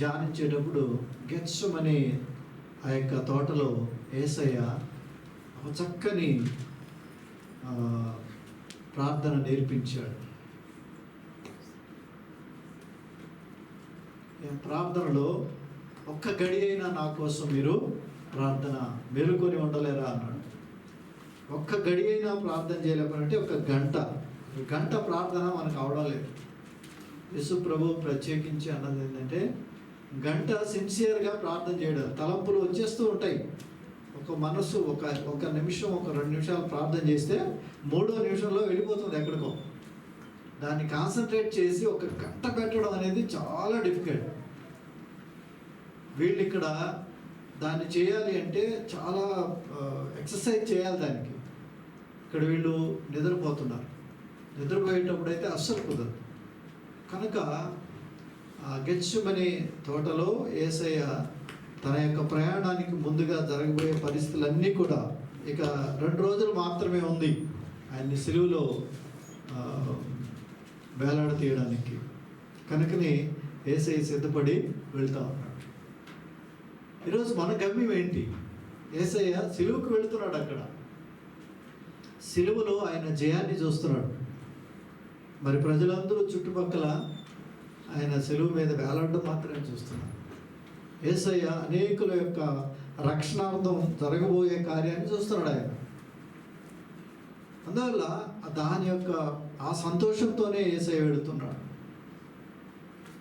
ధ్యానించేటప్పుడు గెత్సెమనే ఆ యొక్క తోటలో యేసయ్య ఒక చక్కని ప్రార్థన నేర్పించాడు. ప్రార్థనలో ఒక్క గడి అయినా నా కోసం మీరు ప్రార్థన మేలుకొని ఉండలేరా అన్నాడు. ఒక్క గడి అయినా ప్రార్థన చేయలేకపోతే ఒక గంట ప్రార్థన మనకు అవడం లేదు. యేసు ప్రభు ప్రత్యేకించి అన్నది ఏంటంటే గంట సిన్సియర్గా ప్రార్థన చేయడం. తలంపులు వచ్చేస్తూ ఉంటాయి. ఒక మనసు ఒక నిమిషం 2 నిమిషాలు ప్రార్థన చేస్తే 3వ నిమిషంలో వెళ్ళిపోతుంది ఎక్కడికో. దాన్ని కాన్సన్ట్రేట్ చేసి ఒక గంట పెట్టడం అనేది చాలా డిఫికల్ట్. వీళ్ళు ఇక్కడ దాన్ని చేయాలి అంటే చాలా ఎక్సర్సైజ్ చేయాలి దానికి. ఇక్కడ వీళ్ళు నిద్రపోతున్నారు. నిద్రపోయేటప్పుడు అయితే అస్సలు కుదరదు. కనుక గెత్సెమనే తోటలో యేసయ్య తన యొక్క ప్రయాణానికి ముందుగా జరగబోయే పరిస్థితులన్నీ కూడా ఇక 2 రోజులు మాత్రమే ఉంది ఆయన్ని సిలువలో వేలాడతీయడానికి. కనుకనే యేసయ్య సిద్ధపడి వెళ్తా ఉన్నాడు. ఈరోజు మన గమ్యం ఏంటి? యేసయ్య సిలువకు వెళుతున్నాడు. అక్కడ సిలువలో ఆయన జయాన్ని చూస్తున్నాడు. మరి ప్రజలందరూ చుట్టుపక్కల ఆయన సిలువ మీద వేలాడడం మాత్రమే చూస్తున్నారు. యేసయ్య అనేకుల యొక్క రక్షణార్థం జరగబోయే కార్యాన్ని చూస్తున్నాడు ఆయన. అందువల్ల దాని యొక్క ఆ సంతోషంతోనే యేసయ్య వెళుతున్నాడు.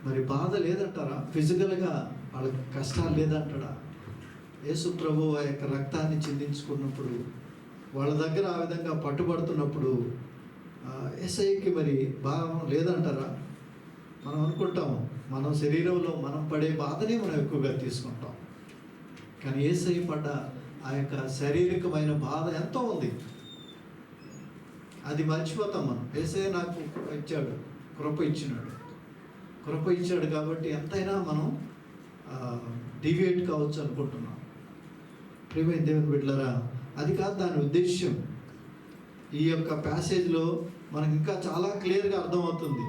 మరి బాధ లేదంటారా? ఫిజికల్గా వాళ్ళకి కష్టాలు లేదంటాడా? యేసు ప్రభు ఆ యొక్క రక్తాన్ని చిందించుకున్నప్పుడు వాళ్ళ దగ్గర ఆ విధంగా పట్టుబడుతున్నప్పుడు యేసయ్యకి మరి భారం లేదంటారా? మనం అనుకుంటాం మనం శరీరంలో మనం పడే బాధనే మనం ఎక్కువగా తీసుకుంటాం. కానీ యేసయ్య పడ్డ ఆ యొక్క శారీరకమైన బాధ ఎంతో ఉంది. అది మర్చిపోతాం మనం. యేసయ్య నాకు ఇచ్చాడు, కృప ఇచ్చాడు కాబట్టి ఎంతైనా మనం డివియేట్ కావచ్చు అనుకుంటున్నాం. ప్రియమైన దేవుని బిడ్డలారా, అది కాదు దాని ఉద్దేశ్యం. ఈ యొక్క ప్యాసేజ్లో మనకు ఇంకా చాలా క్లియర్గా అర్థమవుతుంది.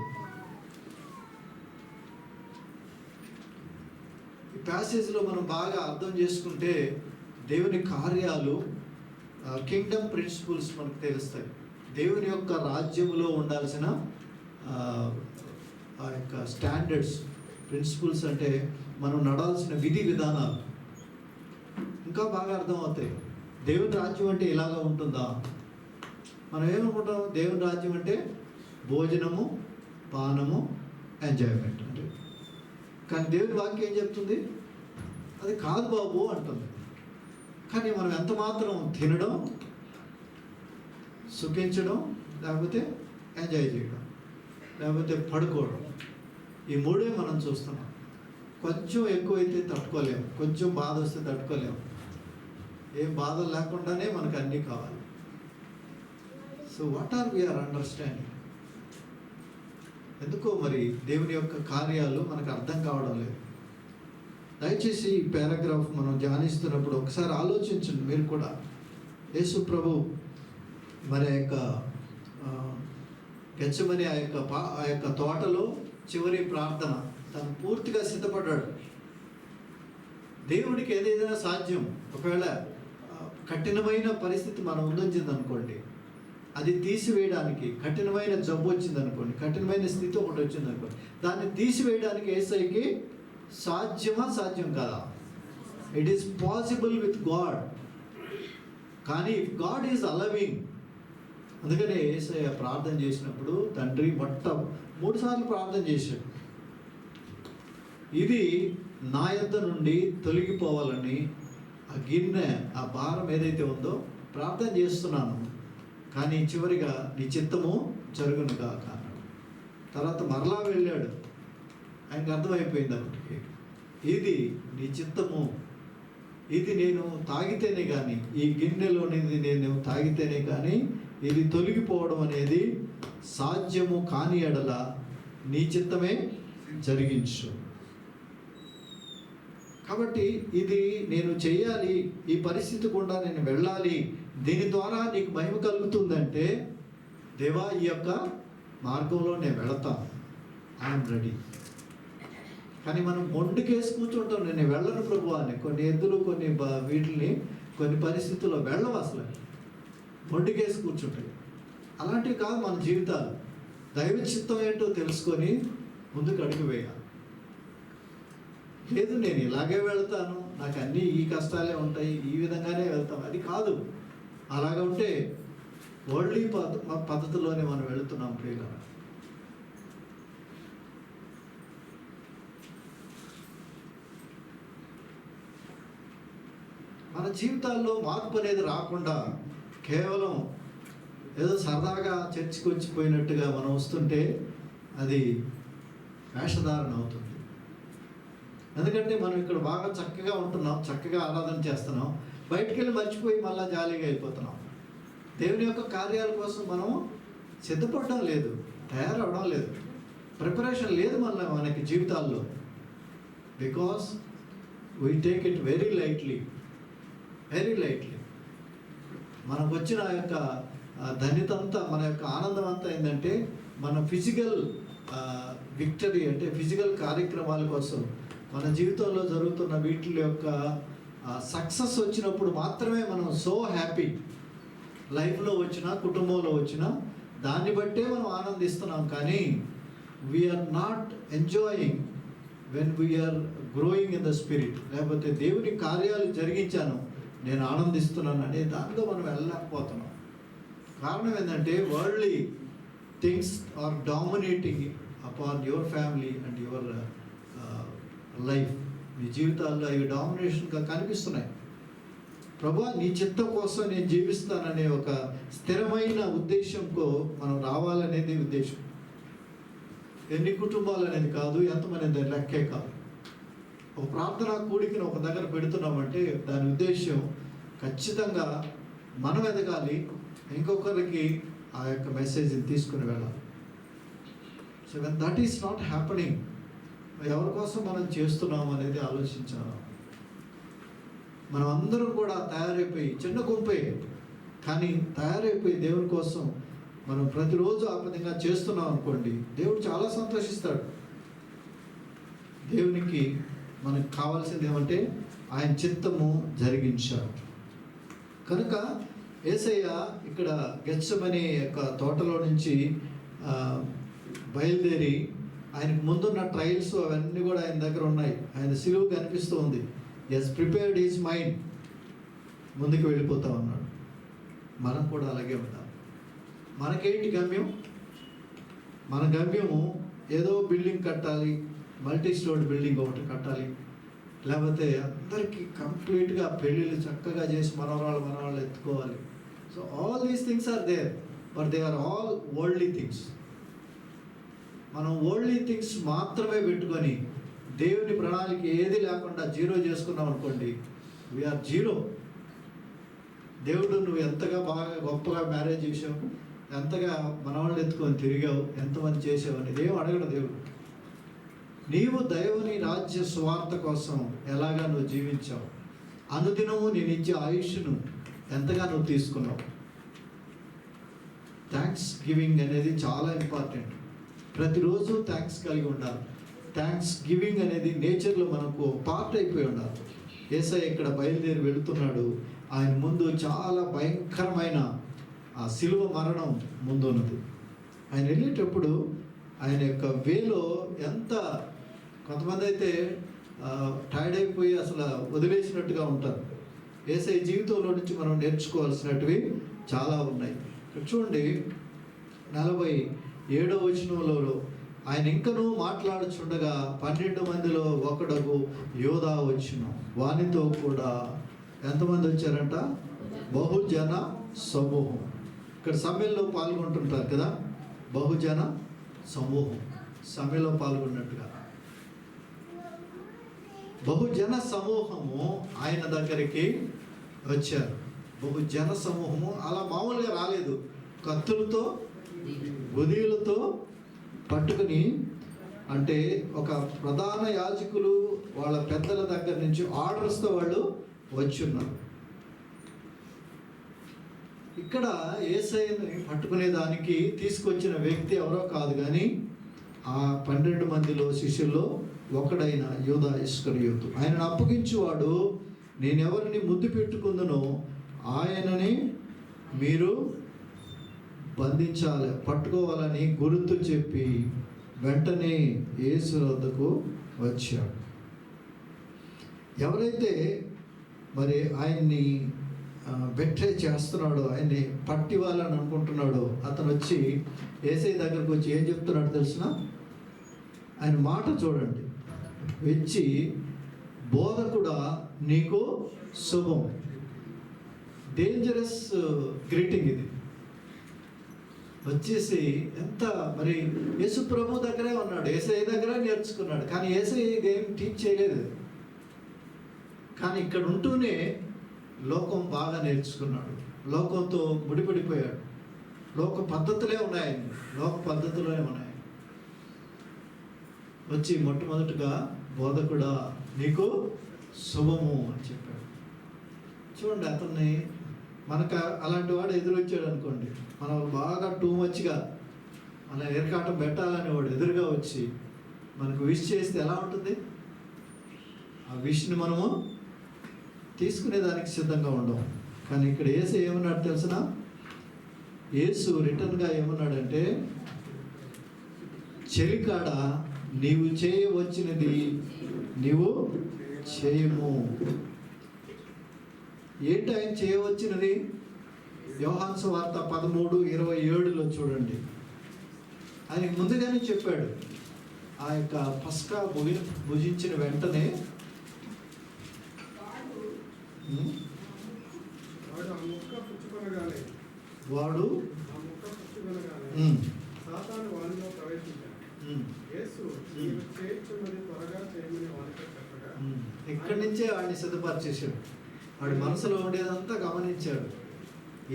ఈ ప్యాసేజ్లో మనం బాగా అర్థం చేసుకుంటే దేవుని కార్యాలు, కింగ్డమ్ ప్రిన్సిపల్స్ మనకు తెలుస్తాయి. దేవుని యొక్క రాజ్యములో ఉండాల్సిన ఆ యొక్క స్టాండర్డ్స్, ప్రిన్సిపల్స్ అంటే మనం నడాల్సిన విధి విధానాలు ఇంకా బాగా అర్థమవుతాయి. దేవుని రాజ్యం అంటే ఇలాగా ఉంటుందా? మనం ఏమనుకుంటాం? దేవుని రాజ్యం అంటే భోజనము, పానము, ఎంజాయ్మెంట్ అంటే. కానీ దేవుని వాక్యం ఏం చెప్తుంది? అది కాదు బాబు అంటుంది. కానీ మనం ఎంత మాత్రం తినడం, సుఖించడం, లేకపోతే ఎంజాయ్ చేయడం, లేకపోతే పడుకోవడం, ఈ 3 మనం చూస్తున్నాం. కొంచెం ఎక్కువైతే తట్టుకోలేము, కొంచెం బాధ వస్తే తట్టుకోలేము. ఏం బాధలు లేకుండానే మనకు అన్నీ కావాలి. So what are we're understanding? ఎందుకో మరి దేవుని యొక్క కార్యాలు మనకు అర్థం కావడం లేదు. దయచేసి ఈ పారాగ్రాఫ్ మనం ధ్యానిస్తున్నప్పుడు ఒకసారి ఆలోచించండి మీరు కూడా. యేసు ప్రభు మరి యొక్క గెత్సెమనే ఆ యొక్క తోటలో చివరి ప్రార్థన తను పూర్తిగా సిద్ధపడ్డాడు. దేవుడికి ఏదైనా సాధ్యం. ఒకవేళ కఠినమైన పరిస్థితి మనం ఉందని అనుకోండి, అది తీసివేయడానికి, కఠినమైన జబ్బు వచ్చిందనుకోండి, కఠినమైన స్థితి ఒకటి వచ్చిందనుకోండి, దాన్ని తీసివేయడానికి యేసయ్యకి సాధ్యం కదా? It is possible with God. కానీ ఇఫ్ గాడ్ ఈజ్ అలవింగ్, అందుకనే యేసయ్య ప్రార్థన చేసినప్పుడు తండ్రి 3 సార్లు ప్రార్థన చేశాడు. ఇది నా యొద్ద నుండి తొలగిపోవాలని, ఆ గిన్నె, ఆ భారం ఏదైతే ఉందో ప్రార్థన చేస్తున్నాను, కానీ చివరిగా నీ చిత్తము జరుగును కాక అన్నాడు. తర్వాత మరలా వెళ్ళాడు. ఆయనకు అర్థమైపోయింది అప్పటికి, ఇది నీ చిత్తము, ఇది నేను తాగితేనే కానీ, ఈ గిన్నెలోనిది నేను తాగితేనే కానీ ఇది తొలగిపోవడం అనేది సాధ్యము కాని ఎడల నీ చిత్తమే జరిగించు. కాబట్టి ఇది నేను చేయాలి, ఈ పరిస్థితి గుండా నేను వెళ్ళాలి, దీని ద్వారా నీకు మహిమ కలుగుతుందంటే, దేవా ఈ యొక్క మార్గంలో నేను వెళతాను, ఐఎమ్ రెడీ. కానీ మనం మొండికేసి కూర్చుంటాం, నేను వెళ్ళను ప్రభు అని. కొన్ని ఎద్దులు కొన్ని వీటిని కొన్ని పరిస్థితుల్లో వెళ్ళవు, అసలు మొండికేసి కూర్చుంటాయి. అలాంటివి కాదు మన జీవితాలు. దైవ చిత్తం ఏంటో తెలుసుకొని ముందుకు అడుగు వేయాలి. లేదు నేను ఇలాగే వెళ్తాను, నాకు అన్నీ ఈ కష్టాలే ఉంటాయి, ఈ విధంగానే వెళ్తాం, అది కాదు. అలాగా ఉంటే వరల్డ్లీ పద్ధతిలోనే మనం వెళుతున్నాం ప్రియులారా. మన జీవితాల్లో మార్పు అనేది రాకుండా కేవలం ఏదో సరదాగా చర్చికి వచ్చిపోయినట్టుగా మనం వస్తుంటే అది వేషధారణ అవుతుంది. ఎందుకంటే మనం ఇక్కడ బాగా చక్కగా ఉంటున్నాం, చక్కగా ఆరాధన చేస్తున్నాం, బయటికి వెళ్ళి మర్చిపోయి మళ్ళీ జాలీగా అయిపోతున్నాం. దేవుని యొక్క కార్యాల కోసం మనం సిద్ధపడడం లేదు, తయారవడం లేదు, ప్రిపరేషన్ లేదు మనకి జీవితాల్లో. Because we take it very lightly. మనకు వచ్చిన ఆ యొక్క ధన్యత అంతా, మన యొక్క ఆనందం అంతా ఏంటంటే మన ఫిజికల్ విక్టరీ, అంటే ఫిజికల్ కార్యక్రమాల కోసం మన జీవితంలో జరుగుతున్న వీటి యొక్క సక్సెస్ వచ్చినప్పుడు మాత్రమే మనం సో హ్యాపీ. లైఫ్లో వచ్చినా కుటుంబంలో వచ్చినా దాన్ని బట్టే మనం ఆనందిస్తున్నాం. కానీ we're not enjoying when we're growing in the spirit. లేకపోతే దేవుని కార్యాలు జరిగించాను, నేను ఆనందిస్తున్నాను అనే దాంట్లో మనం వెళ్ళలేకపోతున్నాం. కారణం ఏంటంటే worldly things are dominating upon your family and your life. మీ జీవితాల్లో అవి డామినేషన్గా కనిపిస్తున్నాయి. ప్రభా నీ చిత్తం కోసం నేను జీవిస్తాననే ఒక స్థిరమైన ఉద్దేశంతో మనం రావాలనేది ఉద్దేశం. ఎన్ని కుటుంబాలు అనేది కాదు, ఎంతమంది లెక్కే కాదు. ఒక ప్రార్థనా కూడికను ఒక దగ్గర పెడుతున్నామంటే దాని ఉద్దేశం ఖచ్చితంగా మనం ఎదగాలి, ఇంకొకరికి ఆ యొక్క మెసేజ్ని తీసుకుని వెళ్ళాలి. So when that is not happening, ఎవరి కోసం మనం చేస్తున్నాం అనేది ఆలోచించాలి. మనం అందరం కూడా తయారైపోయి, చిన్న గుంపే కానీ తయారైపోయి దేవుని కోసం మనం ప్రతిరోజు ఆ విధంగా చేస్తున్నాం అనుకోండి, దేవుడు చాలా సంతోషిస్తాడు. దేవునికి మనకు కావాల్సింది ఏమంటే ఆయన చిత్తము జరిగించాడు. కనుక యేసయ్య ఇక్కడ గెత్సెమనే యొక్క తోటలో నుంచి బయలుదేరి ఆయనకు ముందున్న ట్రయల్స్ అవన్నీ కూడా ఆయన దగ్గర ఉన్నాయి. ఆయన సిలువ కనిపిస్తూ ఉంది. ఎస్ ప్రిపేర్డ్ హిస్ మైండ్, ముందుకు వెళ్ళిపోతా ఉన్నాడు. మనం కూడా అలాగే ఉండాలి. మనకేంటి గమ్యం? మన గమ్యము ఏదో బిల్డింగ్ కట్టాలి, మల్టీ స్టోర్డ్ బిల్డింగ్ ఒకటి కట్టాలి, లేకపోతే అందరికీ కంప్లీట్గా పెళ్ళిళ్ళు చక్కగా చేసి మనవాళ్ళు ఎత్తుకోవాలి. So all these things are there, but they are all worldly things. మనం వరల్డ్లీ థింగ్స్ మాత్రమే పెట్టుకొని దేవుని ప్రణాళిక ఏది లేకుండా జీరో చేసుకున్నాం అనుకోండి, వీఆర్ జీరో. దేవుడు నువ్వు ఎంతగా బాగా గొప్పగా మ్యారేజ్ చేసావు, ఎంతగా మనవాళ్ళు ఎత్తుకొని తిరిగావు, ఎంతమంది చేసావు అని దేవుడు అడగడు. దేవుడు నీవు దేవుని రాజ్య స్వార్థ కోసం ఎలాగా నువ్వు జీవించావు, అనుదినము నేను ఇచ్చే ఆయుష్ను ఎంతగా నువ్వు తీసుకున్నావు. థ్యాంక్స్ గివింగ్ అనేది చాలా ఇంపార్టెంట్. ప్రతిరోజు థ్యాంక్స్ కలిగి ఉండాలి. థ్యాంక్స్ గివింగ్ అనేది నేచర్లో మనకు పార్ట్ అయిపోయి ఉండాలి. యేసయ్య ఇక్కడ బయలుదేరి వెళుతున్నాడు. ఆయన ముందు చాలా భయంకరమైన ఆ శిలువ మరణం ముందు ఉన్నది. ఆయన వెళ్ళేటప్పుడు ఆయన యొక్క వేలో ఎంత, కొంతమంది అయితే టైర్డ్ అయిపోయి అసలు వదిలేసినట్టుగా ఉంటారు. యేసయ్య జీవితంలో నుంచి మనం నేర్చుకోవాల్సినటివి చాలా ఉన్నాయి. ఇక్కడ చూడండి 47వ వచనంలో ఆయన ఇంకనూ మాట్లాడుచుండగా 12 మందిలో ఒకడగు యోధా వచ్చును, వానితో కూడా ఎంతమంది వచ్చారంట? బహుజన సమూహం. ఇక్కడ సమ్మెల్లో పాల్గొంటుంటారు కదా, బహుజన సమూహం, సమ్మెలో పాల్గొన్నట్టుగా బహుజన సమూహము ఆయన దగ్గరికి వచ్చారు. బహుజన సమూహము అలా మామూలుగా రాలేదు, కత్తులతో గుదీలతో పట్టుకుని, అంటే ఒక ప్రధాన యాజకులు వాళ్ళ పెద్దల దగ్గర నుంచి ఆర్డర్స్తో వాళ్ళు వచ్చున్నారు. ఇక్కడ యేసయ్యని పట్టుకునేదానికి తీసుకొచ్చిన వ్యక్తి ఎవరో కాదు, కానీ ఆ 12 మందిలో శిష్యుల్లో ఒకడైన యూదా ఇస్కరియోతు. ఆయనను అప్పగించువాడు, నేనెవరిని ముద్దు పెట్టుకుందునో ఆయనని మీరు బంధించాలి, పట్టుకోవాలని గుర్తు చెప్పి వెంటనే యేసు వద్దకు వచ్చాడు. ఎవరైతే మరి ఆయన్ని బెట్రే చేస్తున్నాడో, ఆయన్ని పట్టివ్వాలని అనుకుంటున్నాడో, అతను వచ్చి యేసయ్య దగ్గరకు వచ్చి ఏం చెప్తున్నాడు తెలిసిన? ఆయన మాట చూడండి, వచ్చి బోధకుడా నీకు శుభం. డేంజరస్ గ్రీటింగ్ ఇది. వచ్చేసి ఎంత మరి యేసు ప్రభు దగ్గరే ఉన్నాడు, యేసయ్య దగ్గరే నేర్చుకున్నాడు, కానీ యేసయ్య ఇదేం టీచ్ చేయలేదు. కానీ ఇక్కడ ఉంటూనే లోకం బాగా నేర్చుకున్నాడు, లోకంతో ముడిపడిపోయాడు. లోక పద్ధతులే ఉన్నాయి, లోక పద్ధతులే ఉన్నాయి. వచ్చి మొట్టమొదటిగా బోధకుడా నీకు శుభము అని చెప్పాడు. చూడండి, అతన్ని మనకు అలాంటి వాడు ఎదురొచ్చాడు అనుకోండి, మనం బాగా టూ మచ్గా మన ఎరకాటం పెట్టాలని వాడు ఎదురుగా వచ్చి మనకు విష్ చేస్తే ఎలా ఉంటుంది? ఆ విష్ని మనము తీసుకునేదానికి సిద్ధంగా ఉండవు. కానీ ఇక్కడ యేసు ఏమన్నాడు తెలుసిన? యేసు రిటర్న్గా ఏమన్నాడంటే, చెలికాడ నీవు చేయవచ్చినది నీవు చేయము. ఏంటి ఆయన చేయవచ్చినది? యోహాను సువార్త 13:27 చూడండి. ఆయన ముందుగానే చెప్పాడు, ఆ యొక్క పస్కా భుజించిన వెంటనే వాడు ఇక్కడి నుంచే వాడిని సిద్ధపరిచేశాడు. వాడి మనసులో ఉండేదంతా గమనించాడు.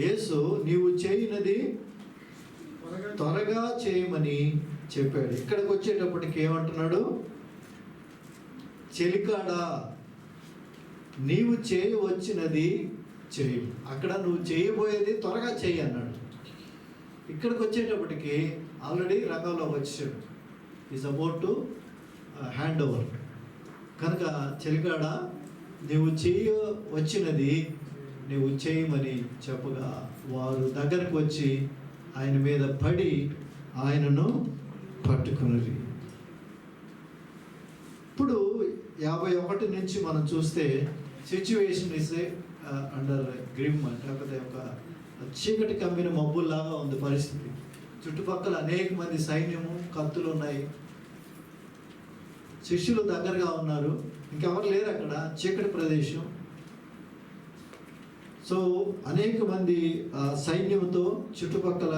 యేసు నీవు చేయనది త్వరగా చేయమని చెప్పాడు. ఇక్కడికి వచ్చేటప్పటికి ఏమంటున్నాడు? చెలికాడా నీవు చేయవచ్చినది చేయి. అక్కడ నువ్వు చేయబోయేది త్వరగా చేయి అన్నాడు. ఇక్కడికి వచ్చేటప్పటికి ఆల్రెడీ రంగంలో వచ్చాడు. Is about to hand over. కనుక చెలికాడ నీవు చేయవచ్చినది నువ్వు చేయమని చెప్పగా వారు దగ్గరకు వచ్చి ఆయన మీద పడి ఆయనను పట్టుకున్నది. ఇప్పుడు 51 నుంచి మనం చూస్తే సిచ్యువేషన్ ఇస్ అండర్ గ్రిమ్, లేకపోతే ఒక చీకటి కమ్మిన మబ్బుల్లాగా ఉంది పరిస్థితి. చుట్టుపక్కల అనేక మంది సైన్యము, కత్తులు ఉన్నాయి. శిష్యులు దగ్గరగా ఉన్నారు, ఇంకెవరు లేరు అక్కడ, చీకటి ప్రదేశం. సో అనేక మంది సైన్యంతో చుట్టుపక్కల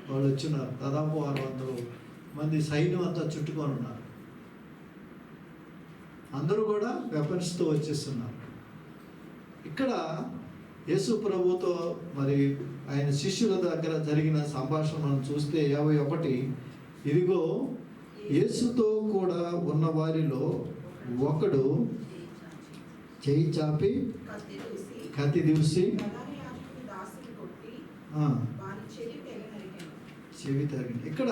వాళ్ళు వచ్చినారు. దాదాపు 600 మంది సైన్యం అంతా చుట్టుకొని ఉన్నారు. అందరూ కూడా వెపన్స్తో వచ్చేస్తున్నారు. ఇక్కడ యేసు ప్రభుతో మరి ఆయన శిష్యుల దగ్గర జరిగిన సంభాషణ మనం చూస్తే 51, ఇదిగో యేసుతో కూడా ఉన్న వారిలో ఒకడు చేయి చాపి కత్తి దూసి చెవి తరిగింది. ఇక్కడ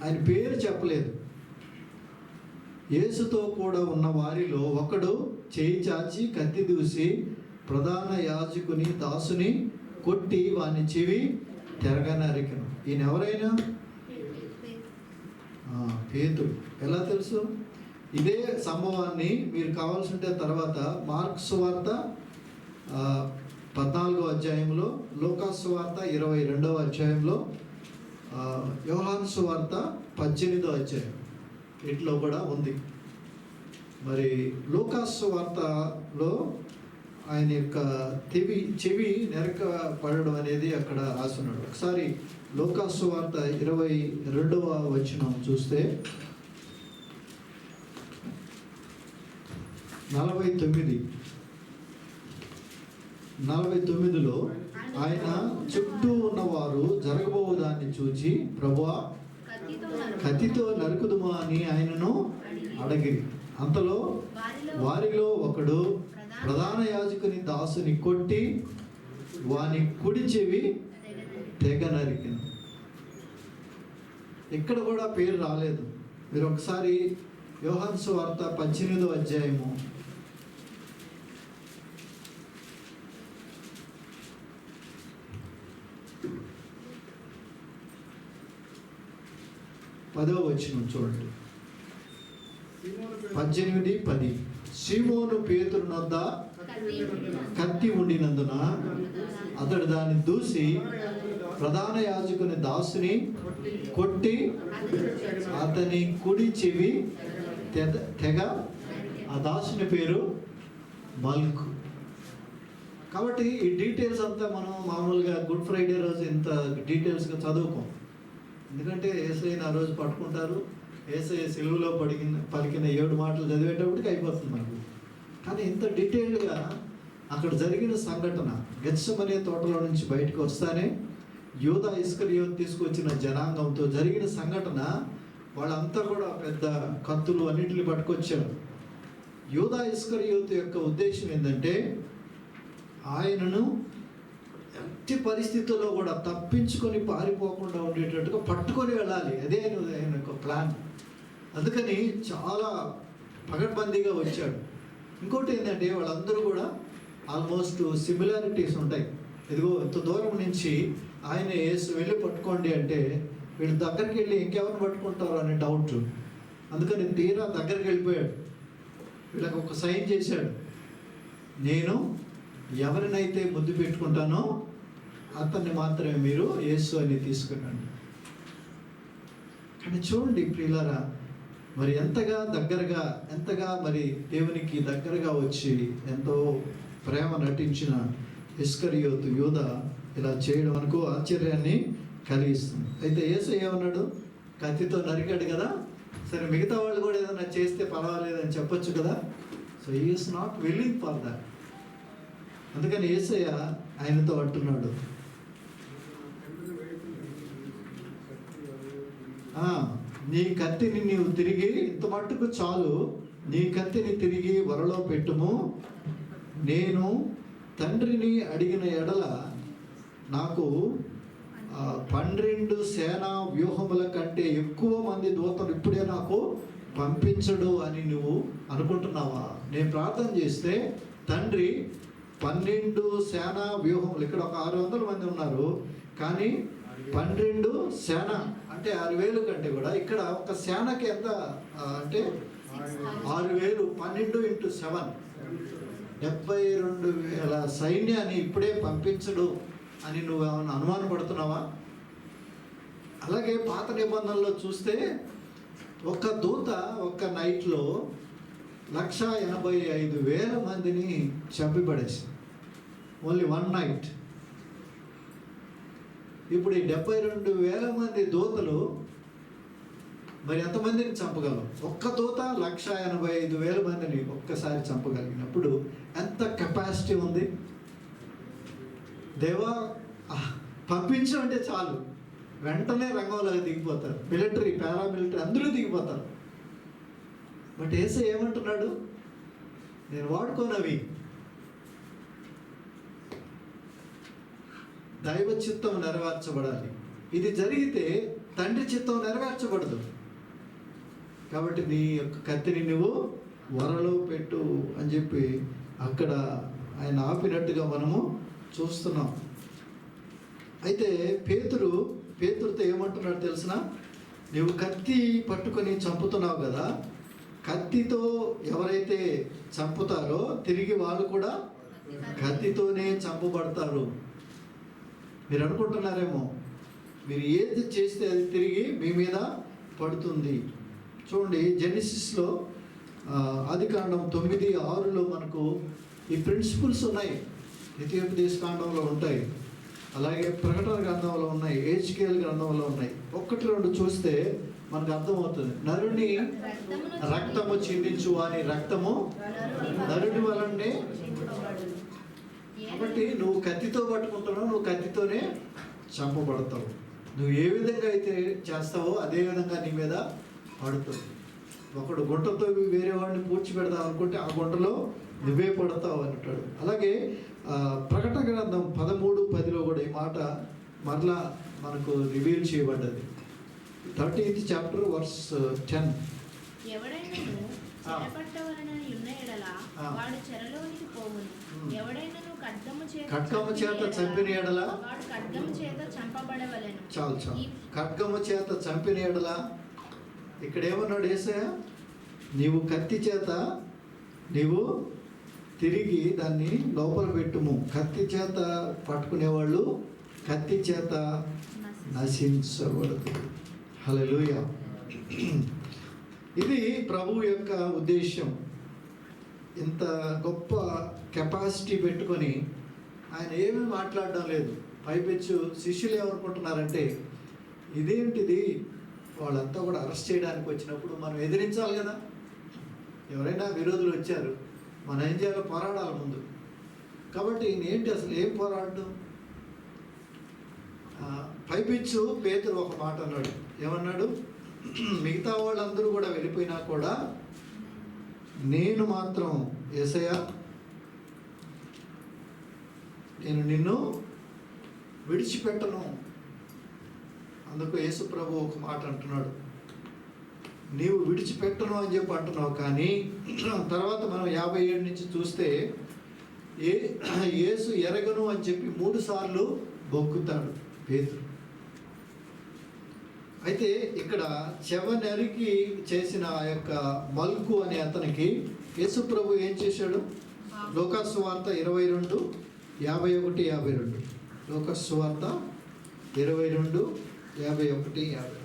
ఆయన పేరు చెప్పలేదు. యేసుతో కూడా ఉన్న వారిలో ఒకడు చేయి చాచి కత్తి దూసి ప్రధాన యాజకుని దాసుని కొట్టి వాని చెవి తెరగనరికెను. ఈయన ఎవరైనా? పేతురు. ఎలా తెలుసు? ఇదే సంభవాన్ని మీరు కావాల్సి ఉంటే తర్వాత మార్కు సువార్త 14వ అధ్యాయంలో, లూకా సువార్త 22వ అధ్యాయంలో, యోహాను సువార్త 18వ అధ్యాయం ఇట్లో కూడా ఉంది. మరి లూకా సువార్తలో ఆయన యొక్క చెవి నెరక పడడం అనేది అక్కడ రాస్తున్నాడు. ఒకసారి లూకా సువార్త 22వ వచనం చూస్తే 49లో ఆయన చుట్టూ ఉన్నవారు జరగబోవు దాన్ని చూచి ప్రభువా కత్తితో నరుకుదుమా అని ఆయనను అడిగిరి. అంతలో వారిలో ఒకడు ప్రధాన యాజకుని దాసుని కొట్టి వాని కుడి చెవి తెగ నరికెను. ఇక్కడ కూడా పేరు రాలేదు. మీరు ఒకసారి యోహాను సువార్త 18వ అధ్యాయము 10వ వచనం చూడండి. 18:10. సీమోను పేతురు నొద్ద కత్తి ఉండినందున అతడు దాన్ని దూసి ప్రధాన యాజకుని దాసుని కొట్టి అతని కుడి చెవి తెగ, ఆ దాసుని పేరు మల్కు. కాబట్టి ఈ డీటెయిల్స్ అంతా మనం మామూలుగా గుడ్ ఫ్రైడే రోజు ఇంత డీటెయిల్స్గా చదువుకోం. ఎందుకంటే యేసయ్యని ఆ రోజు పట్టుకుంటారు, యేసయ్య సిలువలో పలికిన 7 మాటలు చదివేటప్పటికి అయిపోతుంది మనకు. కానీ ఇంత డీటెయిల్డ్గా అక్కడ జరిగిన సంఘటన, గెత్సెమనే తోటలో నుంచి బయటకు వస్తానే యూదా ఇస్కరియోతు తీసుకొచ్చిన జనాంగంతో జరిగిన సంఘటన, వాళ్ళంతా కూడా పెద్ద కత్తులు అన్నింటిని పట్టుకొచ్చారు. యూదా ఇస్కరియోతు యొక్క ఉద్దేశం ఏంటంటే ఆయనను ఎట్టి పరిస్థితుల్లో కూడా తప్పించుకొని పారిపోకుండా ఉండేటట్టుగా పట్టుకొని వెళ్ళాలి. అదే ఆయన యొక్క ప్లాన్. అందుకని చాలా పగడ్బందీగా వచ్చాడు. ఇంకోటి ఏంటంటే వాళ్ళందరూ కూడా ఆల్మోస్ట్ సిమిలారిటీస్ ఉంటాయి. ఇదిగో ఇంత దూరం నుంచి ఆయన యేసు వెళ్ళి పట్టుకోండి అంటే వీళ్ళు దగ్గరికి వెళ్ళి ఇంకెవరిని పట్టుకుంటారు అనే డౌట్. అందుకని తీరా దగ్గరికి వెళ్ళిపోయాడు. వీళ్ళకి ఒక సైన్ చేశాడు, నేను ఎవరినైతే ముద్దు పెట్టుకుంటానో అతన్ని మాత్రమే మీరు యేసు అని తీసుకున్నాను. కానీ చూడండి ప్రియులారా, మరి ఎంతగా మరి దేవునికి దగ్గరగా వచ్చి ఎంతో ప్రేమ నటించిన ఇస్కరియోతు యూదా ఇలా చేయడం మనకు ఆశ్చర్యాన్ని కలిగిస్తుంది. అయితే యేసయ్య ఏమన్నాడు? కత్తితో నరికాడు కదా, సరే మిగతా వాళ్ళు కూడా ఏదైనా చేస్తే పర్వాలేదని చెప్పొచ్చు కదా. So he is not willing for that. అందుకని యేసయ్య ఆయనతో అంటున్నాడు, నీ కత్తిని నీవు తిరిగి, ఇంత మట్టుకు చాలు, నీ కత్తిని తిరిగి వరలో పెట్టుము. నేను తండ్రిని అడిగిన ఎడల నాకు 12 సేనా వ్యూహముల కంటే ఎక్కువ మంది దూతలు ఇప్పుడే నాకు పంపించడు అని నువ్వు అనుకుంటున్నావా? నేను ప్రార్థన చేస్తే తండ్రి 12 సేనా వ్యూహములు, ఇక్కడ ఒక 600 మంది ఉన్నారు, కానీ 12 సేన అంటే 6,000 కంటే కూడా ఇక్కడ ఒక సేనకి ఎంత అంటే 6,000, 12 × 7 72,000 సైన్యాన్ని ఇప్పుడే పంపించడు అని నువ్వు ఏమైనా అనుమానపడుతున్నావా? అలాగే పాత నిబంధనలో చూస్తే ఒక దూత ఒక్క నైట్లో 185,000 మందిని చంపిపడేసి, ఓన్లీ 1 నైట్. ఇప్పుడు ఈ 72,000 మంది దూతలు మరి ఎంతమందిని చంపగలవు? ఒక్క దూత 185,000 మందిని ఒక్కసారి చంపగలిగినప్పుడు ఎంత కెపాసిటీ ఉంది? దేవా పంపించు అంటే చాలు, వెంటనే రంగంలోకి దిగిపోతారు. మిలిటరీ, పారామిలిటరీ అందరూ దిగిపోతారు. బట్ యేసయ్య ఏమంటున్నాడు? నేను వాడుకోనవి, దైవ చిత్తం నెరవేర్చబడాలి. ఇది జరిగితే తండ్రి చిత్తం నెరవేర్చబడదు. కాబట్టి నీ యొక్క కత్తిని నువ్వు వరలో పెట్టు అని చెప్పి అక్కడ ఆయన ఆపినట్టుగా మనము చూస్తున్నాం. అయితే పేతురుతో ఏమంటున్నాడు తెలిసిన? నువ్వు కత్తి పట్టుకొని చంపుతున్నావు కదా, కత్తితో ఎవరైతే చంపుతారో తిరిగి వాళ్ళు కూడా కత్తితోనే చంపబడతారు. మీరు అనుకుంటున్నారేమో, మీరు ఏది చేస్తే అది తిరిగి మీ మీద పడుతుంది. చూడండి, జెనిసిస్లో ఆదికాండం 9:6లో మనకు ఈ ప్రిన్సిపల్స్ ఉన్నాయి. ద్వితీయోపదేశ కాండంలో ఉంటాయి, అలాగే ప్రకటన గ్రంథంలో ఉన్నాయి, హెచ్కేఎల్ గ్రంథంలో ఉన్నాయి. 1-2 చూస్తే మనకు అర్థమవుతుంది. నరుని రక్తము చిందించు వాని రక్తము నరుని వలనే. కాబట్టి నువ్వు కత్తితో పట్టుకుంటున్నావు, నువ్వు కత్తితోనే చంపబడతావు. నువ్వు ఏ విధంగా అయితే చేస్తావో అదే విధంగా నీ మీద పడుతుంది. ఒకడు గుంటతో వేరే వాడిని పూడ్చిపెడతావు అనుకుంటే ఆ గుంటలో నువ్వే పడతావు అంటాడు. అలాగే ప్రకటన గ్రంథం 13:10లో కూడా ఈ మాట మరలా మనకు రివీల్ చేయబడ్డది. 13th chapter verse 10. ఎవడైనను చెరపట్టవలనని ఉన్న ఎడల వాడు చెరలోనికి పోవును. ఎవడైనను ఖడ్గము చేత చంపిన ఎడల వాడు ఖడ్గము చేత చంపబడవలెను. చాలు ఖడ్గము చేత చంపిన ఎడల ఇక్కడ ఏమన్నాడు యేసయ్య? నీవు కత్తి చేత నీవు తిరిగి దాన్ని లోపల పెట్టుము. కత్తి చేత పట్టుకునేవాళ్ళు కత్తి చేత నశించబడదు. హల్లెలూయా. ఇది ప్రభువు యొక్క ఉద్దేశం. ఇంత గొప్ప కెపాసిటీ పెట్టుకొని ఆయన ఏమీ మాట్లాడడం లేదు. పైపెచ్చు శిష్యులు ఏమనుకుంటున్నారంటే, ఇదేంటిది, వాళ్ళంతా కూడా అరెస్ట్ చేయడానికి వచ్చినప్పుడు మనం ఎదిరించాలి కదా. ఎవరైనా విరోధులు వచ్చారు, మనం ఏం చేయాలో పోరాడాలి ముందు. కాబట్టి ఏంటి అసలు ఏం పోరాడడం? పైపెచ్చు పేతురు ఒక మాట అన్నాడు. ఏమన్నాడు? మిగతా వాళ్ళందరూ కూడా వెళ్ళిపోయినా కూడా నేను మాత్రం యేసయ్య నేను నిన్ను విడిచిపెట్టను. అందుకు యేసు ప్రభు ఒక మాట అంటున్నాడు, నీవు విడిచిపెట్టను అని చెప్పి అంటున్నావు. కానీ తర్వాత మనం 57 నుంచి చూస్తే యేసు ఎరగను అని చెప్పి 3 సార్లు బొక్కుతాడు పేతురు. అయితే ఇక్కడ చెవనరికి చేసిన ఆ యొక్క మల్కు అనే అతనికి యేసు ప్రభు ఏం చేశాడు? లోకాసు వార్త 22, 51, 52. లోకాసు వార్త 22, 51, 52.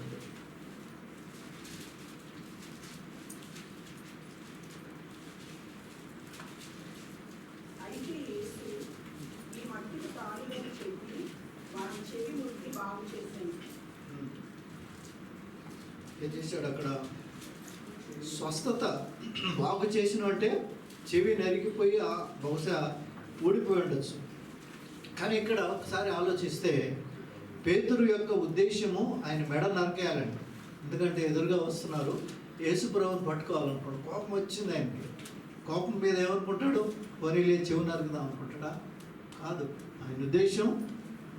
ఏం చేశాడు అక్కడ? స్వస్థత బాగు చేసిన అంటే చెవి నరిగిపోయి బహుశా ఊడిపోయి ఉండొచ్చు. కానీ ఇక్కడ ఒకసారి ఆలోచిస్తే పేతురు యొక్క ఉద్దేశము ఆయన మెడ నరికేయాలండి. ఎందుకంటే ఎదురుగా వస్తున్నారు, యేసు ప్రభువుని పట్టుకోవాలనుకోండి. కోపం వచ్చింది ఆయనకి. కోపం మీద ఏమనుకుంటాడు? వరిలే చెవి నరుకుదాం అనుకుంటాడా? కాదు, ఆయన ఉద్దేశం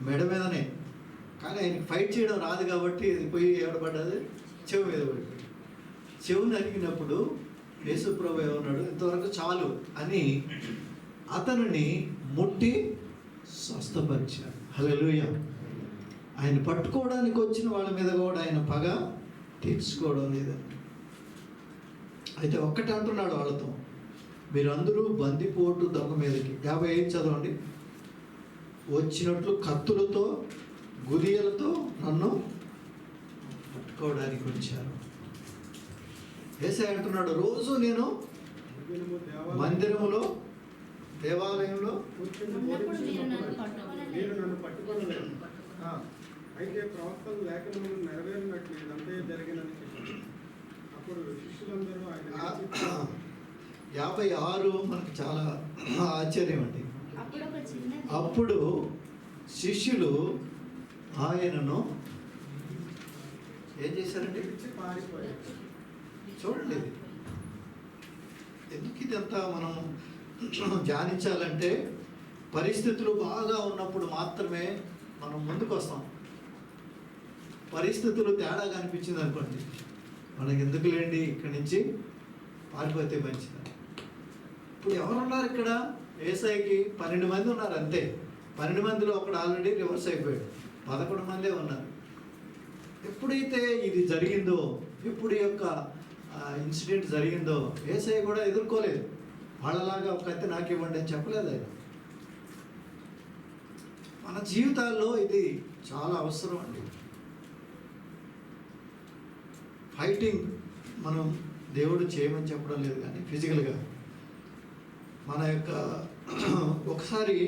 మెడ మీదనే. కానీ ఆయనకి ఫైట్ చేయడం రాదు కాబట్టి ఇది పోయి ఎవడబడ్డది? చెవి మీద పడిపోయి. చెవు నరికినప్పుడు యేసు ప్రభు ఏమన్నాడు? ఇంతవరకు చాలు అని అతనిని ముట్టి స్వస్థపరిచాడు. హల్లెలూయా. ఆయన పట్టుకోవడానికి వచ్చిన వాళ్ళ మీద కూడా ఆయన పగ తీర్చుకోవడం లేదండి. అయితే ఒక్కటే అంటున్నాడు వాళ్ళతో, మీరందరూ బందిపోటు దొంగ మీదకి 55 చదవండి. వచ్చినట్లు కత్తులతో గురియలతో నన్ను పట్టుకోవడానికి వచ్చారు. యేసయ్య అంటున్నాడు, రోజు నేను మందిరములో దేవాలయంలో నన్ను పట్టుకోలేదు. అయితే ప్రవక్తలు లేఖనములు నెరవేరినట్లు ఇదంతా జరిగినని చెప్పారు. అప్పుడు శిష్యులందరూ ఆయన 56 మనకు చాలా ఆశ్చర్యం అండి. అప్పుడు శిష్యులు ఆయనను ఏం చేశారండి? పారిపోయారు. చూడండి, ఎందుకు ఇదంతా మనం ధ్యానించాలంటే పరిస్థితులు బాగా ఉన్నప్పుడు మాత్రమే మనం ముందుకు వస్తాం. పరిస్థితులు తేడా కనిపించింది అనుకోండి, మనకి ఎందుకు లేండి ఇక్కడి నుంచి పారిపోతే మంచిది. ఇప్పుడు ఎవరున్నారు ఇక్కడ? యేసయ్యకి 12 మంది ఉన్నారు అంతే. 12 మందిలో ఒకడు ఆల్రెడీ రివర్స్ అయిపోయాడు. 11 మందే ఉన్నారు. ఎప్పుడైతే ఇది జరిగిందో, ఎప్పుడు యొక్క ఇన్సిడెంట్ జరిగిందో, యేసయ్య కూడా ఎదుర్కోలేదు. వాళ్ళలాగా ఒక కత్తి నాకు ఇవ్వండి అని చెప్పలేదు ఆయన. మన జీవితాల్లో ఇది చాలా అవసరం అండి. ఫైటింగ్ మనం దేవుడు చేయమని చెప్పడం లేదు, కానీ ఫిజికల్గా మన యొక్క ఒకసారి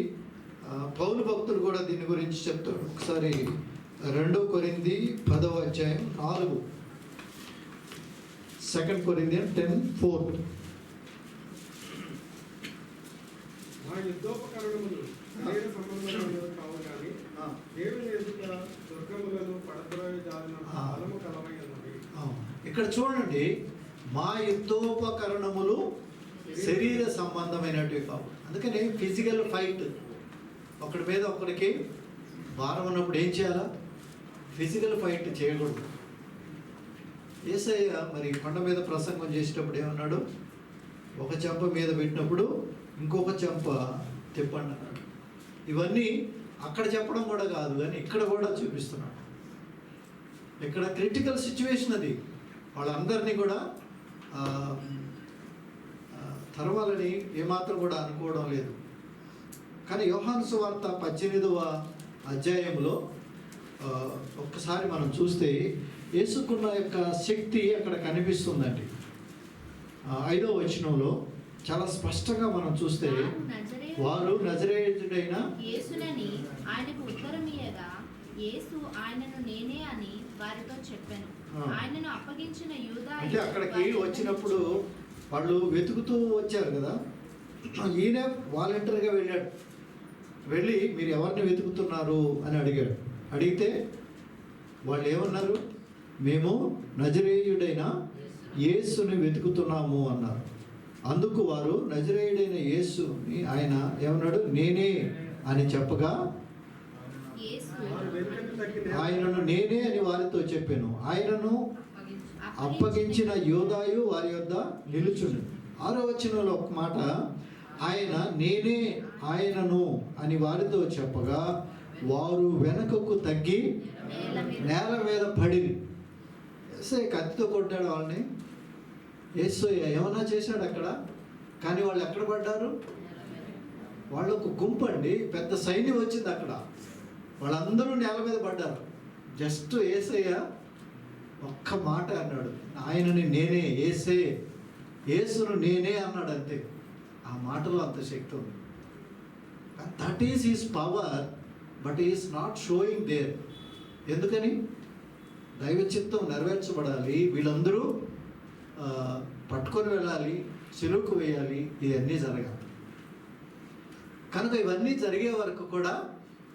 పౌలు భక్తుడు కూడా దీని గురించి చెప్తాడు. ఒకసారి 2 కొరింథీ 10వ అధ్యాయం 4, 2 Corinthians 10:4. మా యుద్ధోపకరణములు శరీర సంబంధమైనవి కావు కానీ దేవుని ఎదుట దుర్గములను పడద్రోయ జాలినంత బలము కలవై ఉన్నవి. ఇక్కడ చూడండి, మా యుద్ధోపకరణములు శరీర సంబంధమైనవి కావు. అందుకని ఫిజికల్ ఫైట్ ఒకడి మీద ఒకడికి భారం ఉన్నప్పుడు ఏం చేయాలా? ఫిజికల్ ఫైట్ చేయకూడదు. యేసయ్య మరి కొండ మీద ప్రసంగం చేసేటప్పుడు ఏమన్నాడు? ఒక చెంప మీద పెట్టినప్పుడు ఇంకొక చెంప తిప్పండి అన్నాడు. ఇవన్నీ అక్కడ చెప్పడం కూడా కాదు, కానీ ఇక్కడ కూడా చూపిస్తున్నాడు. ఇక్కడ క్రిటికల్ సిచ్యువేషన్ అది. వాళ్ళందరినీ కూడా తరవాలని ఏమాత్రం కూడా అనుకోవడం లేదు. కానీ యోహాను సువార్త 18వ అధ్యాయంలో ఒక్కసారి మనం చూస్తే యేసుకున్న యొక్క శక్తి అక్కడ కనిపిస్తుందండి. 5వ వచనంలో చాలా స్పష్టంగా మనం చూస్తే, వారు నజరేయుడైన యేసునని ఆయనకు ఉత్తరమియ్యగా, యేసు ఆయనను నేనే అని వారితో చెప్పాను. ఆయనను అప్పగించిన యూదా, అంటే అక్కడికి వచ్చినప్పుడు వాళ్ళు వెతుకుతూ వచ్చారు కదా, ఈయన వాలంటీర్గా వెళ్ళాడు. వెళ్ళి మీరు ఎవరిని వెతుకుతున్నారు అని అడిగాడు. అడిగితే వాళ్ళు ఏమన్నారు? మేము నజరేయుడైన యేసుని వెతుకుతున్నాము అన్నారు. అందుకు వారు నజరేయుడైన యేసుని ఆయన ఏమన్నాడు? నేనే అని చెప్పగా, ఆయనను నేనే అని వారితో చెప్పాను. ఆయనను అప్పగించిన యోదాయు వారి యొద్ద నిలుచును. 6వ వచనంలో ఒక మాట, ఆయన నేనే ఆయనను అని వారితో చెప్పగా, వారు వెనకకు తగ్గి నేల మీద పడి. యేసయ్య కత్తితో కొట్టాడు వాళ్ళని. యేసయ్య ఏమన్నా చేశాడు అక్కడ? కానీ వాళ్ళు ఎక్కడ పడ్డారు? వాళ్ళు ఒక గుంపు అండి, పెద్ద సైన్యం వచ్చింది అక్కడ. వాళ్ళందరూ నేల మీద పడ్డారు. జస్ట్ యేసయ్య ఒక్క మాట అన్నాడు, ఆయనని నేనే, యేసును నేనే అన్నాడు అంతే. ఆ మాటలో అంత శక్తి ఉంది. That is his power, but is not showing their. ఎందుకని? దైవ చిత్తం నెరవేర్చబడాలి, వీళ్ళందరూ పట్టుకొని వెళ్ళాలి, సిలువకు వేయాలి, ఇవన్నీ జరగాలి. కనుక ఇవన్నీ జరిగే వరకు కూడా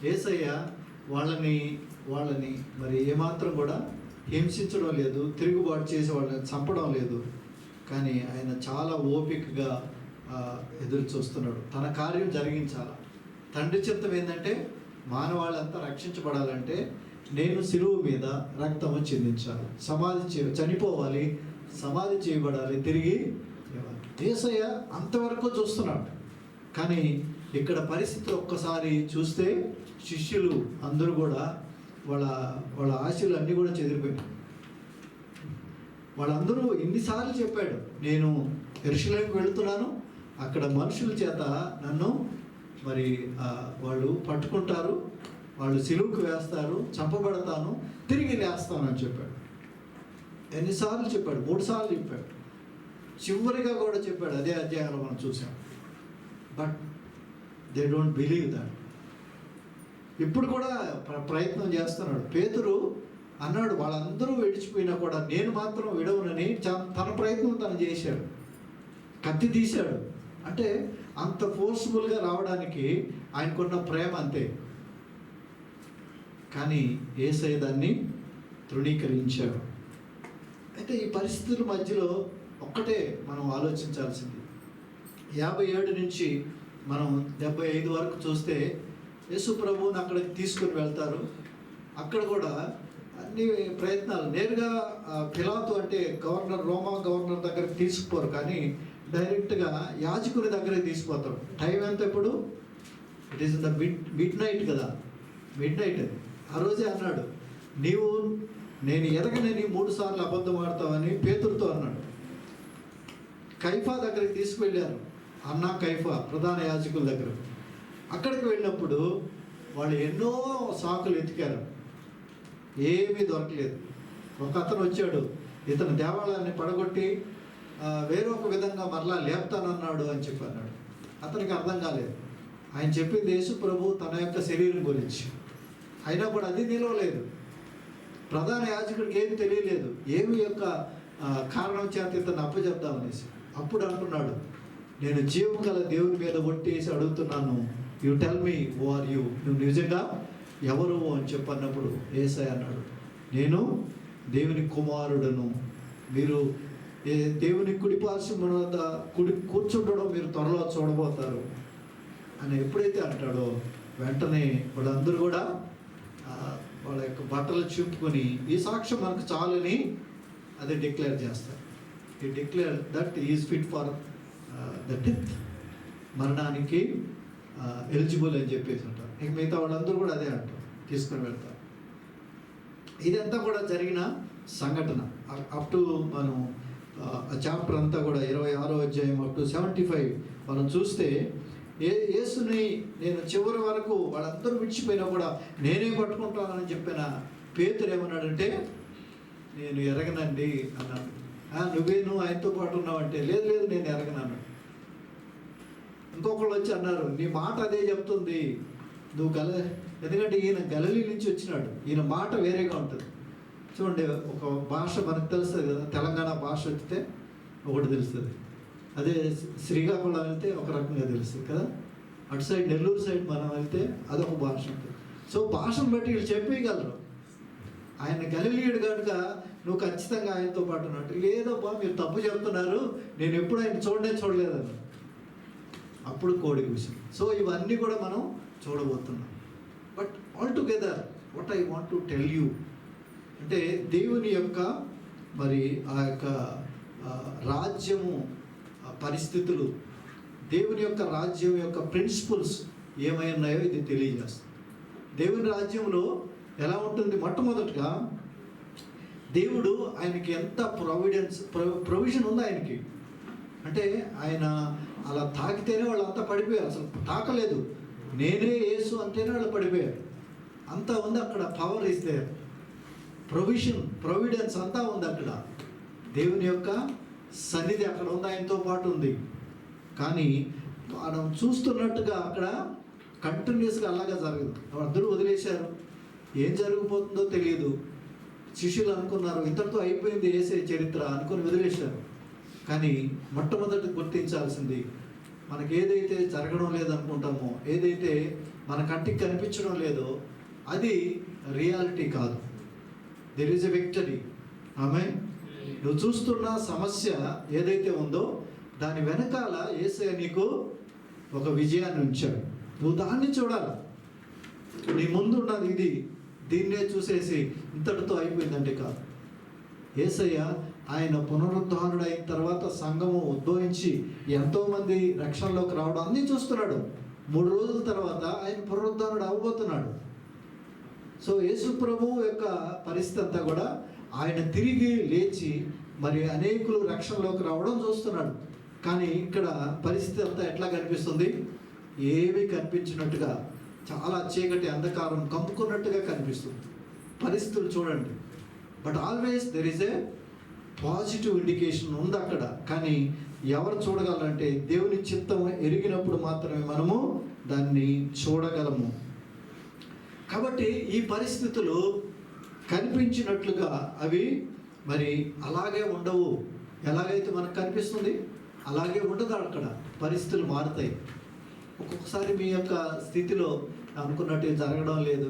యేసయ్య వాళ్ళని మరి ఏమాత్రం కూడా హింసించడం లేదు, తిరుగుబాటు చేసి వాళ్ళని చంపడం లేదు. కానీ ఆయన చాలా ఓపికగా ఎదురు చూస్తున్నాడు. తన కార్యం జరిగించాలి. తండ్రి చిత్తం ఏంటంటే మానవాళ్ళంతా రక్షించబడాలంటే నేను సిలువ మీద రక్తము చిందించాలి, చనిపోవాలి, సమాధి చేయబడాలి, తిరిగి యేసయ్య అంతవరకు చూస్తున్నాడు. కానీ ఇక్కడ పరిస్థితి ఒక్కసారి చూస్తే శిష్యులు అందరూ కూడా వాళ్ళ ఆశలు అన్నీ కూడా చెదిరిపోయినాయి. వాళ్ళందరూ ఇన్నిసార్లు చెప్పాడు, నేను యెరూషలేముకు వెళుతున్నాను, అక్కడ మనుషుల చేత నన్ను మరి వాళ్ళు పట్టుకుంటారు, వాళ్ళు సిలువకు వేస్తారు, చంపబడతాను, తిరిగి లేస్తాను అని చెప్పాడు. ఎన్నిసార్లు చెప్పాడు? 3 సార్లు చెప్పాడు. చివరిగా కూడా చెప్పాడు. అదే అధ్యాయంలో మనం చూసాం. But they don't believe that. ఇప్పుడు కూడా ప్రయత్నం చేస్తున్నాడు. పేతురు అన్నాడు, వాళ్ళందరూ విడిచిపోయినా కూడా నేను మాత్రం విడవనని తన ప్రయత్నం తను చేశాడు. కత్తి తీశాడు. అంటే అంత ఫోర్స్ఫుల్గా రావడానికి ఆయనకున్న ప్రేమ అంతే. కానీ యేసయ్య దాన్ని తృణీకరించాడు. అయితే ఈ పరిస్థితుల మధ్యలో ఒక్కటే మనం ఆలోచించాల్సింది, 57 నుంచి మనం 75 వరకు చూస్తే యేసు ప్రభువుని అక్కడికి తీసుకొని వెళ్తారు. అక్కడ కూడా అన్ని ప్రయత్నాలు, నేరుగా పిలాతు అంటే రోమా గవర్నర్ దగ్గరికి తీసుకుపోరు, కానీ డైరెక్ట్గా యాజకుని దగ్గరికి తీసుకుపోతారు. టైం ఎంత? ఇప్పుడు it is the mid night కదా, మిడ్ నైట్ అది. ఆ రోజే అన్నాడు, నేను ఎరగనని 3 సార్లు అబద్ధం ఆడతావని పేతురుతో అన్నాడు. కైఫా దగ్గరికి తీసుకువెళ్ళారు. కైఫా ప్రధాన యాజకుల దగ్గర. అక్కడికి వెళ్ళినప్పుడు వాళ్ళు ఎన్నో సాకులు ఎతికారు, ఏమీ దొరకలేదు. ఒక అతను వచ్చాడు, ఇతను దేవాలయాన్ని పడగొట్టి వేరొక విధంగా మరలా లేపుతానన్నాడు అని చెప్పి అన్నాడు. అతనికి అర్థం కాలేదు. ఆయన చెప్పింది యేసు ప్రభు తన యొక్క శరీరం గురించి. అయినా కూడా అది నిలవలేదు. ప్రధాన యాజకుడికి ఏమి తెలియలేదు, ఏమి యొక్క కారణం చేత ఇతను అప్పచెప్దామనేసి. అప్పుడు అంటున్నాడు, నేను జీవం గల దేవుని మీద ఒట్టేసి అడుగుతున్నాను, you tell me who are you, నువ్వు నిజంగా ఎవరు అని చెప్పన్నప్పుడు యేసయ్య అన్నాడు, నేను దేవుని కుమారుడను, మీరు దేవుని కుడిపార్శ్వమున వద్ద కూర్చుండడం మీరు త్వరలో చూడబోతారు అని ఎప్పుడైతే అంటాడో వెంటనే వాళ్ళందరూ కూడా వాళ్ళ యొక్క బట్టలు చింపుకొని ఈ సాక్ష్యం మనకు చాలని అది డిక్లేర్ చేస్తారు. ఈ declare that is fit for the death, మరణానికి ఎలిజిబుల్ అని చెప్పేసి అంటారు. ఇంక మిగతా వాళ్ళందరూ కూడా అదే అంటారు, తీసుకొని వెళ్తారు. ఇదంతా కూడా జరిగిన సంఘటన. అప్ టు మనం చాప్టర్ అంతా కూడా 26వ అధ్యాయం అప్ టు 75 మనం చూస్తే యేసుని నేను చివరి వరకు వాళ్ళందరూ విడిచిపోయినా కూడా నేనే పట్టుకుంటానని చెప్పిన పేతురు ఏమన్నాడంటే, నేను ఎరగనండి అన్నాడు. నువ్వు ఆయనతో పాటు ఉన్నావంటే, లేదు లేదు నేను ఎరగనన్నాడు. ఇంకొకళ్ళు వచ్చి అన్నారు, నీ మాట అదే చెప్తుంది, నువ్వు ఎందుకంటే ఈయన గలిలీ నుంచి వచ్చినాడు, ఈయన మాట వేరేగా ఉంటుంది. చూడండి, ఒక భాష మనకు తెలుస్తుంది కదా, తెలంగాణ భాష వస్తే ఒకటి తెలుస్తుంది, అదే శ్రీకాకుళం వెళ్తే ఒక రకంగా తెలుస్తుంది కదా, అటు సైడ్ నెల్లూరు సైడ్ మనం వెళ్తే అదొక భాష ఉంటుంది. సో భాషను బట్టి వీళ్ళు చెప్పేయగలరు. ఆయన గలిలీయుడు కనుక నువ్వు ఖచ్చితంగా ఆయనతో పాటు ఉన్నట్టు, లేదబ్బా మీరు తప్పు చెప్తున్నారు, నేను ఎప్పుడు ఆయన చూడలేదన్న. అప్పుడు కోడి కూసి. సో ఇవన్నీ కూడా మనం చూడబోతున్నాం. But all together what I want to tell you అంటే, దేవుని యొక్క మరి ఆ యొక్క రాజ్యము పరిస్థితులు, దేవుని యొక్క రాజ్యం యొక్క ప్రిన్సిపల్స్ ఏమై ఉన్నాయో ఇది తెలియజేస్తుంది. దేవుని రాజ్యంలో ఎలా ఉంటుంది? మొట్టమొదటిగా దేవుడు ఆయనకి ఎంత ప్రొవిజన్ ఉంది ఆయనకి. అంటే ఆయన అలా తాకితేనే వాళ్ళు అంతా పడిపోయారు, అసలు తాకలేదు, నేనే యేసు అంటేనే వాళ్ళు పడిపోయారు. అంతా ఉంది అక్కడ. పవర్ ఇస్ దేర్, ప్రొవిడెన్స్ అంతా ఉంది అక్కడ. దేవుని యొక్క సన్నిధి అక్కడ ఉంది, ఆయనతో పాటు ఉంది. కానీ మనం చూస్తున్నట్టుగా అక్కడ కంటిన్యూస్గా అలాగా జరగదు. అందరూ వదిలేశారు, ఏం జరిగిపోతుందో తెలియదు. శిష్యులు అనుకున్నారు ఇంతటితో అయిపోయింది యేసే చరిత్ర అనుకుని వదిలేశారు. కానీ మొట్టమొదటి గుర్తించాల్సింది, మనకి ఏదైతే జరగడం లేదనుకుంటామో, ఏదైతే మన కంటికి కనిపించడం లేదో అది రియాలిటీ కాదు. There is a victory. Amen. నువ్వు చూస్తున్న సమస్య ఏదైతే ఉందో దాని వెనకాల యేసయ్య నీకు ఒక విజయాన్ని ఉంచాడు. నువ్వు దాన్ని చూడాలి. నీ ముందు ఉన్నది ఇది, దీన్నే చూసేసి ఇంతటితో అయిపోయిందంటే కాదు. యేసయ్య ఆయన పునరుద్ధానుడు అయిన తర్వాత సంఘము ఉద్భవించి ఎంతోమంది రక్షణలోకి రావడం అన్నీ చూస్తున్నాడు. 3 రోజుల తర్వాత ఆయన పునరుద్ధానుడు అవ్వబోతున్నాడు. సో యేసు ప్రభువు యొక్క పరిస్థితి అంతా కూడా ఆయన తిరిగి లేచి మరి అనేకులు రక్షణలోకి రావడం చూస్తున్నాడు. కానీ ఇక్కడ పరిస్థితి అంతా ఎట్లా కనిపిస్తుంది? ఏమీ కనిపించినట్టుగా, చాలా చీకటి అంధకారం కమ్ముకున్నట్టుగా కనిపిస్తుంది పరిస్థితులు. చూడండి, but always there is a positive indication ఉంది అక్కడ. కానీ ఎవరు చూడగలరంటే దేవుని చిత్తం ఎరిగినప్పుడు మాత్రమే మనము దాన్ని చూడగలము. కాబట్టి ఈ పరిస్థితులు కనిపించినట్లుగా అవి మరి అలాగే ఉండవు. ఎలాగైతే మనకు కనిపిస్తుంది అలాగే ఉండదు. అక్కడ పరిస్థితులు మారుతాయి. ఒక్కొక్కసారి మీ యొక్క స్థితిలో అనుకున్నట్టు జరగడం లేదు,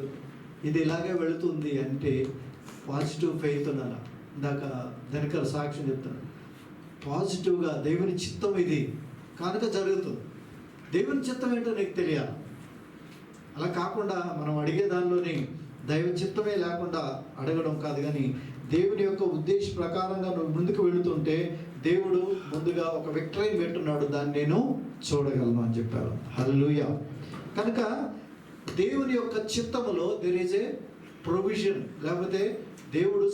ఇది ఇలాగే వెళుతుంది అంటే పాజిటివ్ ఫెయిత్ ఉండాలి. ఇందాక వెనకాల సాక్ష్యం చెప్తాను, పాజిటివ్గా దేవుని చిత్తం ఇది కనుక జరుగుతుంది. దేవుని చిత్తం ఏంటో నీకు తెలియాలి. అలా కాకుండా మనం అడిగే దానిలోని దైవ చిత్తమే లేకుండా అడగడం కాదు, కానీ దేవుని యొక్క ఉద్దేశ ప్రకారంగా నువ్వు ముందుకు వెళుతుంటే దేవుడు ముందుగా ఒక విక్టరీని పెట్టున్నాడు, దాన్ని నేను చూడగలను అని చెప్పారు. హల్లెలూయా. కనుక దేవుని యొక్క చిత్తములో దెర్ ఈజ్ ఏ ప్రొవిజన్, లేకపోతే దేవుడు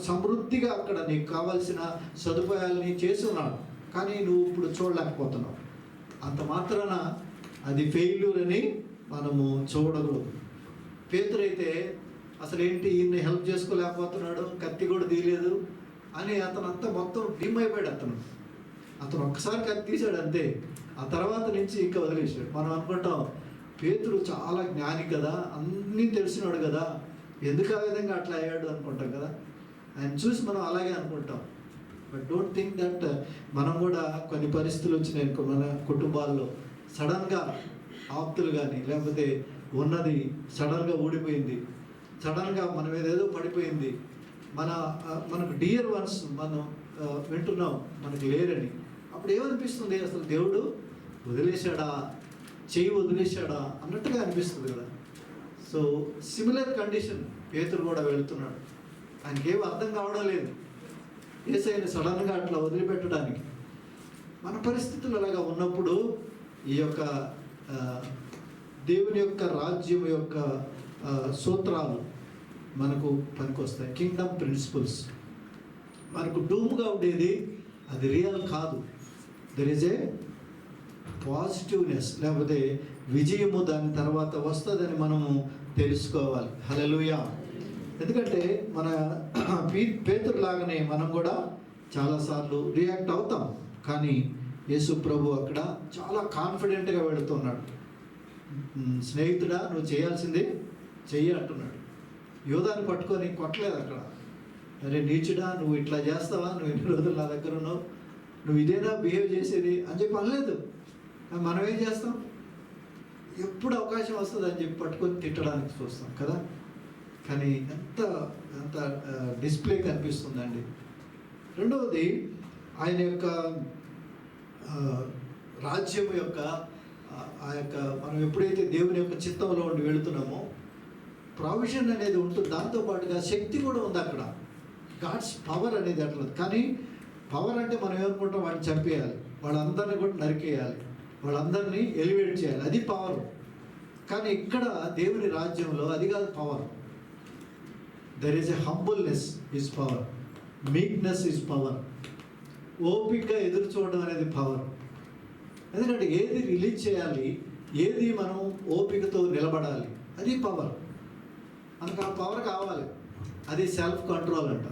సమృద్ధిగా అక్కడ నీకు కావాల్సిన సదుపాయాలని చేసి ఉన్నాడు. కానీ నువ్వు ఇప్పుడు చూడలేకపోతున్నావు. అంత మాత్రాన అది ఫెయిల్యూర్ అని మనము చూడకూడదు. పేతురు అయితే అసలు ఏంటి, ఈయన్ని హెల్ప్ చేసుకోలేకపోతున్నాడు, కత్తి కూడా తీయలేదు అని అతను అంతా మొత్తం డిమ్ అయిపోయాడు. అతను ఒక్కసారి కత్తి తీశాడు అంతే, ఆ తర్వాత నుంచి ఇంకా వదిలేశాడు. మనం అనుకుంటాం పేతురు చాలా జ్ఞాని కదా, అన్నీ తెలిసినాడు కదా, ఎందుకు ఆ విధంగా అట్లా అయ్యాడు అనుకుంటాం కదా. ఆయన చూసి మనం అలాగే అనుకుంటాం. బట్ డోంట్ థింక్ దట్ మనం కూడా కొన్ని పరిస్థితులు వచ్చినాయి మన కుటుంబాల్లో, సడన్గా ఆప్తులు కానీ లేకపోతే ఉన్నది సడన్గా ఊడిపోయింది, సడన్గా మనం ఏదేదో పడిపోయింది, మనకు డియర్ వన్స్ మనం వింటున్నాం మనకు లేరని. అప్పుడు ఏమనిపిస్తుంది? అసలు దేవుడు వదిలేశాడా, చెయ్యి వదిలేశాడా అన్నట్టుగా అనిపిస్తుంది కదా. సో సిమిలర్ కండిషన్ పేతురు కూడా వెళ్తున్నాడు. ఆయనకేం అర్థం కావడం లేదు. యేసయ్యని సడన్గా అట్లా వదిలిపెట్టడానికి. మన పరిస్థితులు అలాగా ఉన్నప్పుడు ఈ యొక్క దేవుని యొక్క రాజ్యం యొక్క సూత్రాలు మనకు పనికొస్తాయి. Kingdom principles. మనకు డూమ్గా ఉండేది అది రియల్ కాదు. దెర్ ఈజ్ ఏ పాజిటివ్నెస్, లేకపోతే విజయము దాని తర్వాత వస్తుందని మనము తెలుసుకోవాలి. హల్లెలూయా. ఎందుకంటే మన పేతురులాగానే మనం కూడా చాలాసార్లు రియాక్ట్ అవుతాం. కానీ యేసు ప్రభు అక్కడ చాలా కాన్ఫిడెంట్గా వెళుతున్నాడు. స్నేహితుడా, నువ్వు చేయాల్సింది చెయ్యి అంటున్నాడు. యోధాన్ని పట్టుకొని కొట్టలేదు అక్కడ. అరే నీచుడా, నువ్వు ఇట్లా చేస్తావా, నువ్వు ఎన్ని రోజులు నా దగ్గర ఉన్నావు, నువ్వు ఇదేనా బిహేవ్ చేసేది అని చెప్పి అనలేదు. మనం ఏం చేస్తాం, ఎప్పుడు అవకాశం వస్తుంది అని చెప్పి పట్టుకొని తిట్టడానికి చూస్తాం కదా. కానీ ఎంత ఎంత డిస్ప్లే కనిపిస్తుందండి. రెండవది, ఆయన యొక్క రాజ్యం యొక్క ఆ యొక్క మనం ఎప్పుడైతే దేవుని యొక్క చిత్తంలో ఉండి వెళుతున్నామో ప్రావిజన్ అనేది ఉంటుంది. దాంతోపాటుగా శక్తి కూడా ఉంది అక్కడ. గాడ్స్ పవర్ అనేది అట్లా. కానీ పవర్ అంటే మనం ఏమనుకుంటాం, వాడిని చంపేయాలి, వాళ్ళందరినీ కూడా నరికేయాలి, వాళ్ళందరినీ ఎలివేట్ చేయాలి, అది పవర్. కానీ ఇక్కడ దేవుని రాజ్యంలో అది కాదు power. There is a humbleness is power, meekness is power. ఓపికగా ఎదురు చూడడం అనేది పవర్. ఎందుకంటే ఏది రిలీజ్ చేయాలి, ఏది మనం ఓపికతో నిలబడాలి, అది పవర్. మనకు ఆ పవర్ కావాలి. అది సెల్ఫ్ కంట్రోల్ అంట.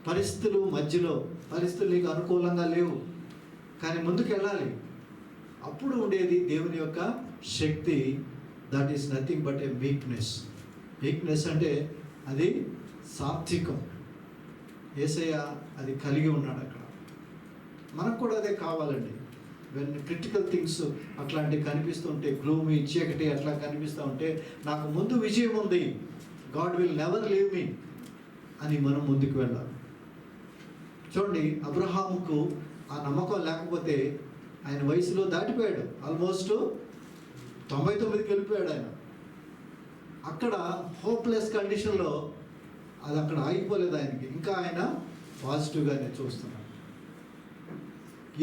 పరిస్థితులు మధ్యలో, పరిస్థితులు నీకు అనుకూలంగా లేవు కానీ ముందుకు వెళ్ళాలి, అప్పుడు ఉండేది దేవుని యొక్క శక్తి. That is nothing but a weakness. Weakness అంటే అది సాత్వికం. యేసయ్య అది కలిగి ఉన్నాడు అక్కడ. మనకు కూడా అదే కావాలండి. వెన్ క్రిటికల్ థింగ్స్ అట్లాంటివి కనిపిస్తుంటే, గ్లూమీ చీకటి అట్లా కనిపిస్తూ ఉంటే, నాకు ముందు విజయం ఉంది, God will never leave me అని మనం ముందుకు వెళ్ళాలి. చూడండి, అబ్రహాముకు ఆ నమ్మకం లేకపోతే ఆయన వయసులో దాటిపోయాడు. ఆల్మోస్ట్ 99కి వెళ్ళిపోయాడు ఆయన. అక్కడ హోప్లెస్ కండిషన్లో అది అక్కడ ఆగిపోలేదు ఆయనకి. ఇంకా ఆయన పాజిటివ్గానే చూస్తున్నాడు.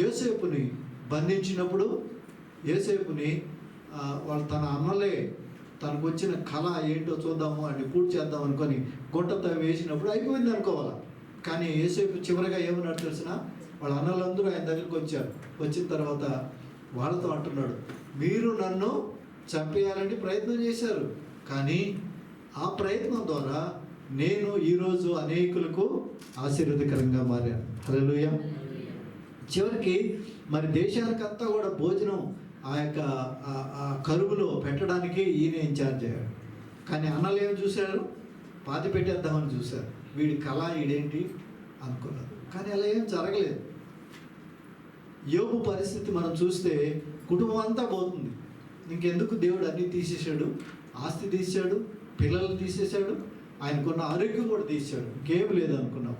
యోసేపుని బంధించినప్పుడు యోసేపుని వాళ్ళు తన అన్నలే తనకు వచ్చిన కళ ఏంటో చూద్దాము అని పూర్తి చేద్దాం అనుకొని గుంటతో వేసినప్పుడు అయిపోయింది అనుకోవాలి. కానీ యోసేపు చివరిగా ఏమన్నాడు తెలిసిన, వాళ్ళ అన్నలందరూ ఆయన దగ్గరికి వచ్చారు. వచ్చిన తర్వాత వాళ్ళతో అంటున్నాడు, మీరు నన్ను చంపేయాలని ప్రయత్నం చేశారు, కానీ ఆ ప్రయత్నం ద్వారా నేను ఈరోజు అనేకులకు ఆశీర్వాదకరంగా మారాను. హల్లెలూయా. చివరికి మరి దేశానికంతా కూడా భోజనం ఆ యొక్క కరువులో పెట్టడానికి ఈయన ఇన్ఛార్జ్ అయ్యాడు. కానీ అన్నలు ఏం చూశారు, పాతి పెట్టేద్దామని చూశారు. వీడి కళ ఈడేంటి అనుకున్నారు. కానీ అలా ఏం జరగలేదు. యోబు పరిస్థితి మనం చూస్తే కుటుంబం అంతా పోతుంది. ఇంకెందుకు దేవుడు అన్నీ తీసేశాడు, ఆస్తి తీసాడు, పిల్లలు తీసేశాడు, ఆయనకున్న ఆరోగ్యం కూడా తీసాడు, ఇంకేం లేదు అనుకున్నాం.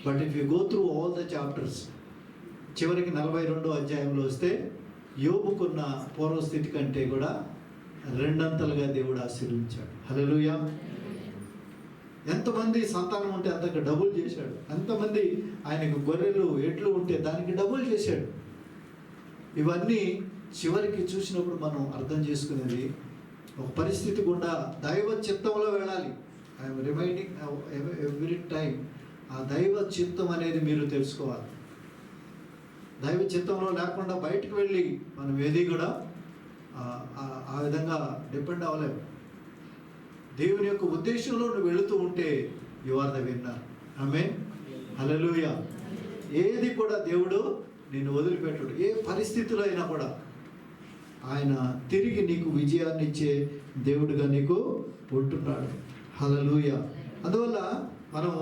But if you go through all the chapters, చివరికి 42వ అధ్యాయంలో వస్తే యోబుకున్న పూర్వస్థితి కంటే కూడా 2 దేవుడు ఆశీర్వదించాడు. హల్లెలూయా. ఎంతమంది సంతానం ఉంటే అంతకు డబుల్ చేశాడు. ఎంతమంది ఆయనకు గొర్రెలు ఎడ్లు ఉంటే దానికి డబుల్ చేశాడు. ఇవన్నీ చివరికి చూసినప్పుడు మనం అర్థం చేసుకునేది, ఒక పరిస్థితి గుండా దైవ చిత్తంలో వెళ్ళాలి. ఐఎమ్ రిమైండింగ్ ఎవ్రీ టైం, ఆ దైవ చిత్తం అనేది మీరు తెలుసుకోవాలి. దైవ చిత్తంలో లేకుండా బయటకు వెళ్ళి మనం ఏది కూడా ఆ విధంగా డిపెండ్ అవ్వలేము. దేవుని యొక్క ఉద్దేశంలో నువ్వు వెళుతూ ఉంటే యు ఆర్ ద విన్నర్. ఆమేన్. హల్లెలూయా. ఏది కూడా దేవుడు నిన్ను వదిలిపెట్టడు. ఏ పరిస్థితిలో అయినా కూడా ఆయన తిరిగి నీకు విజయాన్ని ఇచ్చే దేవుడుగా నీకు ఉంటున్నాడు. హల్లెలూయా. అందువల్ల మనం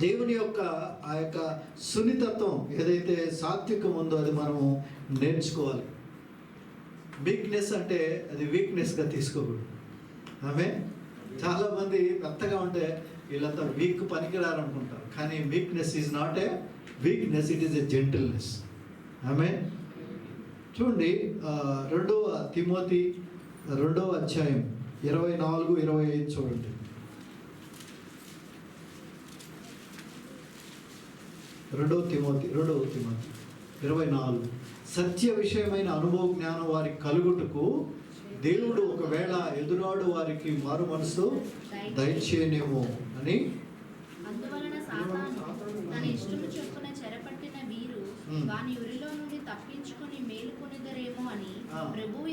దేవుని యొక్క ఆ యొక్క సున్నితత్వం ఏదైతే సాత్వికం ఉందో అది మనము నేర్చుకోవాలి. వీక్నెస్ అంటే అది వీక్నెస్గా తీసుకోకూడదు. ఆమె చాలామంది మెత్తగా ఉంటే వీళ్ళంతా వీక్ పనికిరారు అనుకుంటారు. కానీ weakness is not a weakness, it is a gentleness. ఆమె చూడండి, 2వ తిమోతి 2వ అధ్యాయం 24-25 చూడండి. రెండవ తిమోతి 2:24. సత్య విషయమైన అనుభవ జ్ఞానం వారికి కలుగుటకు దేవుడు ఒకవేళ ఎదురాడు వారికి మారు మనసు దయచేయనేమో అని. అందువలన సాతాను తన ఇష్టము చొప్పున చెరపట్టిన వీరు వాని ఉరిలో నుండి తప్పించుకొని మేలుకొనిదరేమో అని ప్రభువు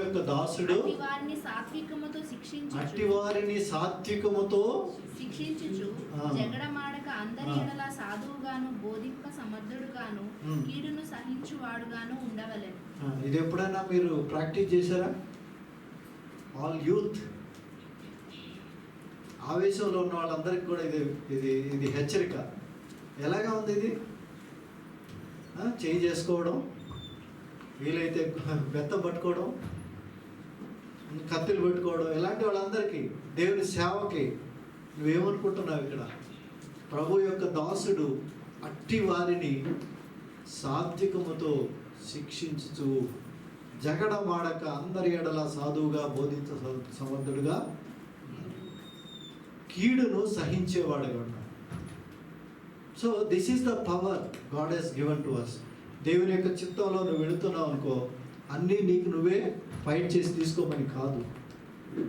యొక్క దాసుడు అట్టి వారిని సాత్వికముతో శిక్షించుచు జగడమాడక అందరి ఎడల సాధువుగాను బోధింప సమర్థుడుగాను కీడును సహించువాడుగాను ఉండవలెను. ఇది ఎప్పుడైనా మీరు ప్రాక్టీస్ చేశారా? ఆల్ యూత్, ఆవేశంలో ఉన్న వాళ్ళందరికీ కూడా ఇది హెచ్చరిక. ఎలాగా ఉంది ఇది? చేయి చేసుకోవడం, వీలైతే బెత్తం పట్టుకోవడం, కత్తిలు పెట్టుకోవడం, ఇలాంటి వాళ్ళందరికీ దేవుని సేవకి నువ్వేమనుకుంటున్నావు? ఇక్కడ ప్రభు యొక్క దాసుడు అట్టి వారిని సాత్వికముతో శిక్షించుచు జగడమాడక అందరి ఎడల సాధువుగా బోధించ సమర్థుడుగా కీడును సహించేవాడుగా ఉన్నాడు. So this is the power God he's given to us. దేవుని యొక్క చిత్తంలో నువ్వు వెళుతున్నావు అనుకో, అన్నీ నీకు నువ్వే ఫైట్ చేసి తీసుకోమని కాదు,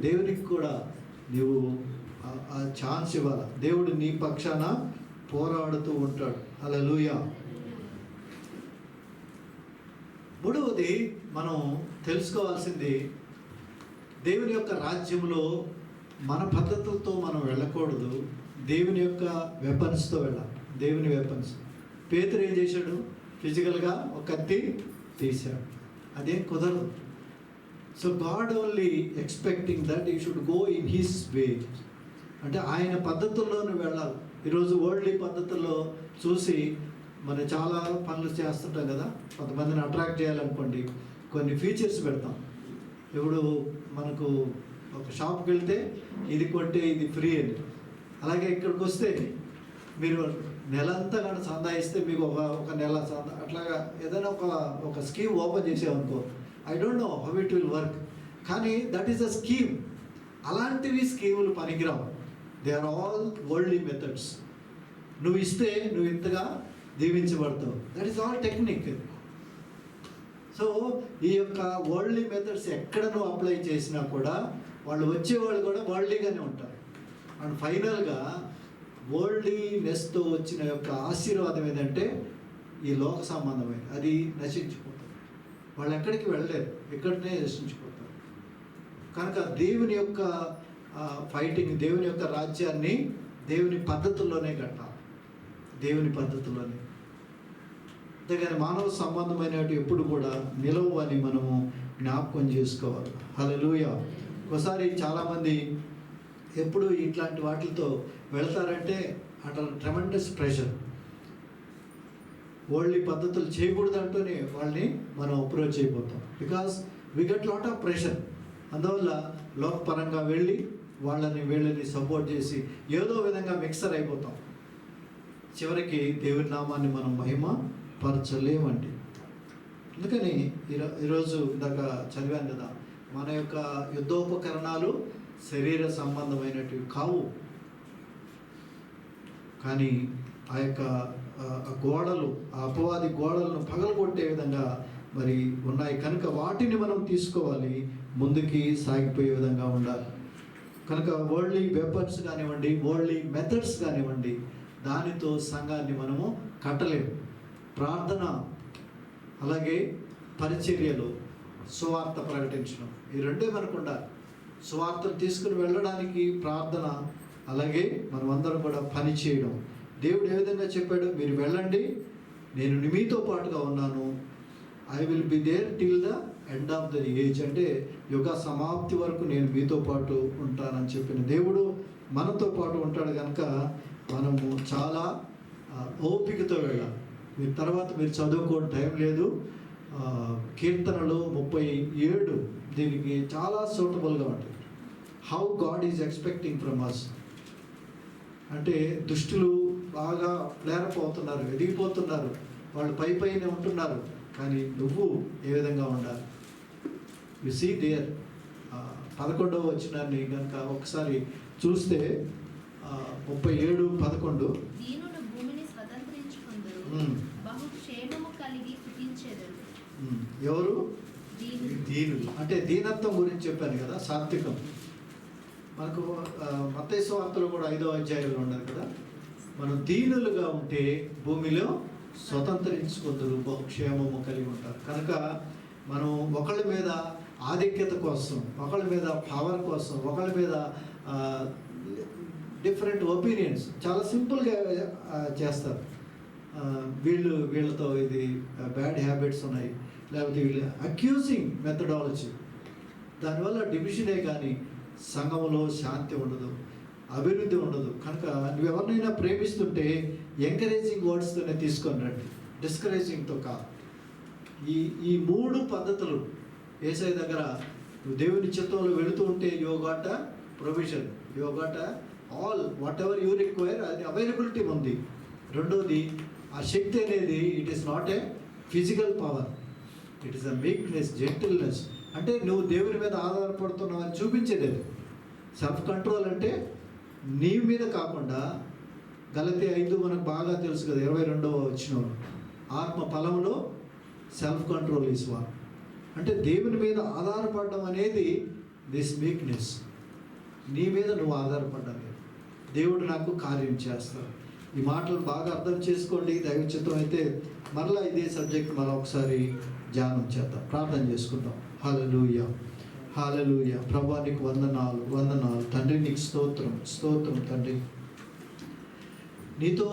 దేవునికి కూడా నువ్వు ఆ ఛాన్స్ ఇవ్వాలి. దేవుడు నీ పక్షాన పోరాడుతూ ఉంటాడు. హల్లెలూయా. మూడవది మనం తెలుసుకోవాల్సింది, దేవుని యొక్క రాజ్యంలో మన పద్ధతులతో మనం వెళ్ళకూడదు, దేవుని యొక్క వెపన్స్తో వెళ్ళాలి. దేవుని వెపన్స్. పేతురు ఏం చేశాడు? ఫిజికల్గా ఒక కత్తి తీశాడు, అదేం కుదరదు. So God only expecting that you should go in his way, అంటే ఆయన పద్ధతుల్లోనే వెళ్ళాలి. ఈరోజు వరల్డ్లీ పద్ధతుల్లో చూసి మనం చాలా పనులు చేస్తుంటాం కదా. కొంతమందిని అట్రాక్ట్ చేయాలనుకోండి, కొన్ని ఫీచర్స్ పెడతాం. ఇప్పుడు మనకు ఒక షాప్కి వెళ్తే ఇది కొంటే ఇది ఫ్రీ అని, అలాగే ఇక్కడికి వస్తే మీరు నెలంతా కానీ సందాయిస్తే మీకు ఒక నెల అట్లాగా ఏదైనా ఒక స్కీమ్ ఓపెన్ చేసామనుకో, I don't know how it will work, కానీ దట్ ఈస్ అ స్కీమ్. అలాంటివి స్కీములు పనికిరావు. They are all worldly methods. నువ్వు ఇస్తే నువ్వు ఇంతగా దీవించబడతావు, that is all technique. So ఈ యొక్క వరల్డ్లీ మెథడ్స్ ఎక్కడ నువ్వు అప్లై చేసినా కూడా వాళ్ళు వచ్చేవాళ్ళు కూడా వరల్డ్లీగానే ఉంటారు. అండ్ ఫైనల్గా వరల్డ్లీనెస్తో వచ్చిన యొక్క ఆశీర్వాదం ఏంటంటే ఈ లోక సంబంధమైన అది నశించిపోతుంది. వాళ్ళు ఎక్కడికి వెళ్ళలేరు, ఇక్కడనే నశించిపోతారు. కనుక దేవుని యొక్క ఫైటింగ్, దేవుని యొక్క రాజ్యాన్ని దేవుని పద్ధతుల్లోనే కట్టాలి, దేవుని పద్ధతుల్లోనే. అంతేగాని మానవ సంబంధమైనవి ఎప్పుడు కూడా నిలవు అని మనము జ్ఞాపకం చేసుకోవాలి. హల్లెలూయా. ఒకసారి చాలామంది ఎప్పుడు ఇట్లాంటి వాటితో వెళ్తారంటే అట్లా ట్రెమెండస్ ప్రెషర్, వరల్డ్లీ పద్ధతులు చేయకూడదంటూనే వాళ్ళని మనం అప్రోచ్ అయిపోతాం. Because we get lot of pressure. అందువల్ల లోకపరంగా వెళ్ళి వీళ్ళని సపోర్ట్ చేసి ఏదో విధంగా మిక్సర్ అయిపోతాం. చివరికి దేవుని నామాన్ని మనం మహిమ పరచలేమండి. అందుకని ఈరోజు ఇందాక చదివాను కదా, మన యొక్క యుద్ధోపకరణాలు శరీర సంబంధమైనటివి కావు, కానీ ఆ యొక్క గోడలు, ఆ అపవాది గోడలను పగలగొట్టే విధంగా మరి ఉన్నాయి. కనుక వాటిని మనం తీసుకోవాలి, ముందుకి సాగిపోయే విధంగా ఉండాలి. కనుక వరల్డ్లీ వెపన్స్ కానివ్వండి, వరల్డ్లీ మెథడ్స్ కానివ్వండి, దానితో సంఘాన్ని మనము కట్టలేము. ప్రార్థన, అలాగే పరిచర్యలు, సువార్త ప్రకటించడం, ఈ రెండే మనకు ఉండాలి. సువార్తను తీసుకుని వెళ్ళడానికి ప్రార్థన, అలాగే మనమందరం కూడా పని చేయడం. దేవుడు ఏ విధంగా చెప్పాడు? మీరు వెళ్ళండి, నేను మీతో పాటుగా ఉన్నాను, I will be there till the end of the age, అంటే యుగ సమాప్తి వరకు నేను మీతో పాటు ఉంటానని చెప్పిన దేవుడు మనతో పాటు ఉంటాడు. కనుక మనము చాలా ఓపికతో వెళ్ళాలి. మీరు తర్వాత మీరు చదువుకోవడం టైం లేదు. కీర్తనలు 37 దీనికి చాలా సూటబుల్గా ఉంటుంది. How God is expecting from us, అంటే దుష్టులు బాగా లేరపోతున్నారు, ఎదిగిపోతున్నారు, వాళ్ళు పైనే ఉంటున్నారు, కానీ నువ్వు ఏ విధంగా ఉండాలి? యు సీ దేర్ 11వ వచనాన్ని కనుక ఒకసారి చూస్తే 37:11, దీనుడు భూమిని స్వతంత్రించుకొనును, క్షేమము కలిగి సుఖించెదరు. ఎవరు? దీనులు. దీనులు అంటే దీనత్వం గురించి చెప్పాను కదా, సాత్వికం. మనకు మత్తయి సువార్తలో కూడా 5వ అధ్యాయంలో ఉన్నది కదా, మనం దీనులుగా ఉంటే భూమిలో స్వతంత్రించుకుందరు, బహుక్షేమము కలిగి ఉంటారు. కనుక మనం ఒకళ్ళ మీద ఆధిక్యత కోసం, ఒకళ్ళ మీద పవర్ కోసం, ఒకళ్ళ మీద డిఫరెంట్ ఒపీనియన్స్ చాలా సింపుల్గా చేస్తారు. వీళ్ళతో ఇది బ్యాడ్ హ్యాబిట్స్ ఉన్నాయి, లేకపోతే వీళ్ళు అక్యూజింగ్ మెథడాలజీ, దానివల్ల డివిజనే కానీ సంఘంలో శాంతి ఉండదు, అభివృద్ధి ఉండదు. కనుక నువ్వు ఎవరినైనా ప్రేమిస్తుంటే ఎంకరేజింగ్ వర్డ్స్తోనే తీసుకొని రండి, డిస్కరేజింగ్తో కాదు. ఈ 3 పద్ధతులు యేసయ్య దగ్గర నువ్వు దేవుని చిత్తంలో వెళుతూ ఉంటే you got a provision, you got a all what ever you require, అది అవైలబిలిటీ ఉంది. రెండోది, ఆ శక్తి అనేది it is not a physical power, it is a meekness, gentleness. అంటే నువ్వు దేవుని మీద ఆధారపడుతున్నావు అని చూపించేది. సెల్ఫ్ కంట్రోల్ అంటే నీ మీద కాకుండా, గలతీ 5 మనకు బాగా తెలుసు కదా, 22వ వచనం, ఆత్మ ఫలములో సెల్ఫ్ కంట్రోల్ ఈజ్ వన్. అంటే దేవుని మీద ఆధారపడడం అనేది దిస్ వీక్నెస్. నీ మీద నువ్వు ఆధారపడ్డం లేదు, దేవుడు నాకు కార్యం చేస్తాడు. ఈ మాటలు బాగా అర్థం చేసుకోండి. దైవ చిత్తం అయితే మరలా ఇదే సబ్జెక్ట్ మనం ఒకసారి ధ్యానం చేద్దాం, ప్రార్థన చేసుకుందాం. హల్లెలూయా, హల్లెలూయా. ప్రభువా నీకు వందనాలు తండ్రి, నీకు స్తోత్రం తండ్రి. నీతో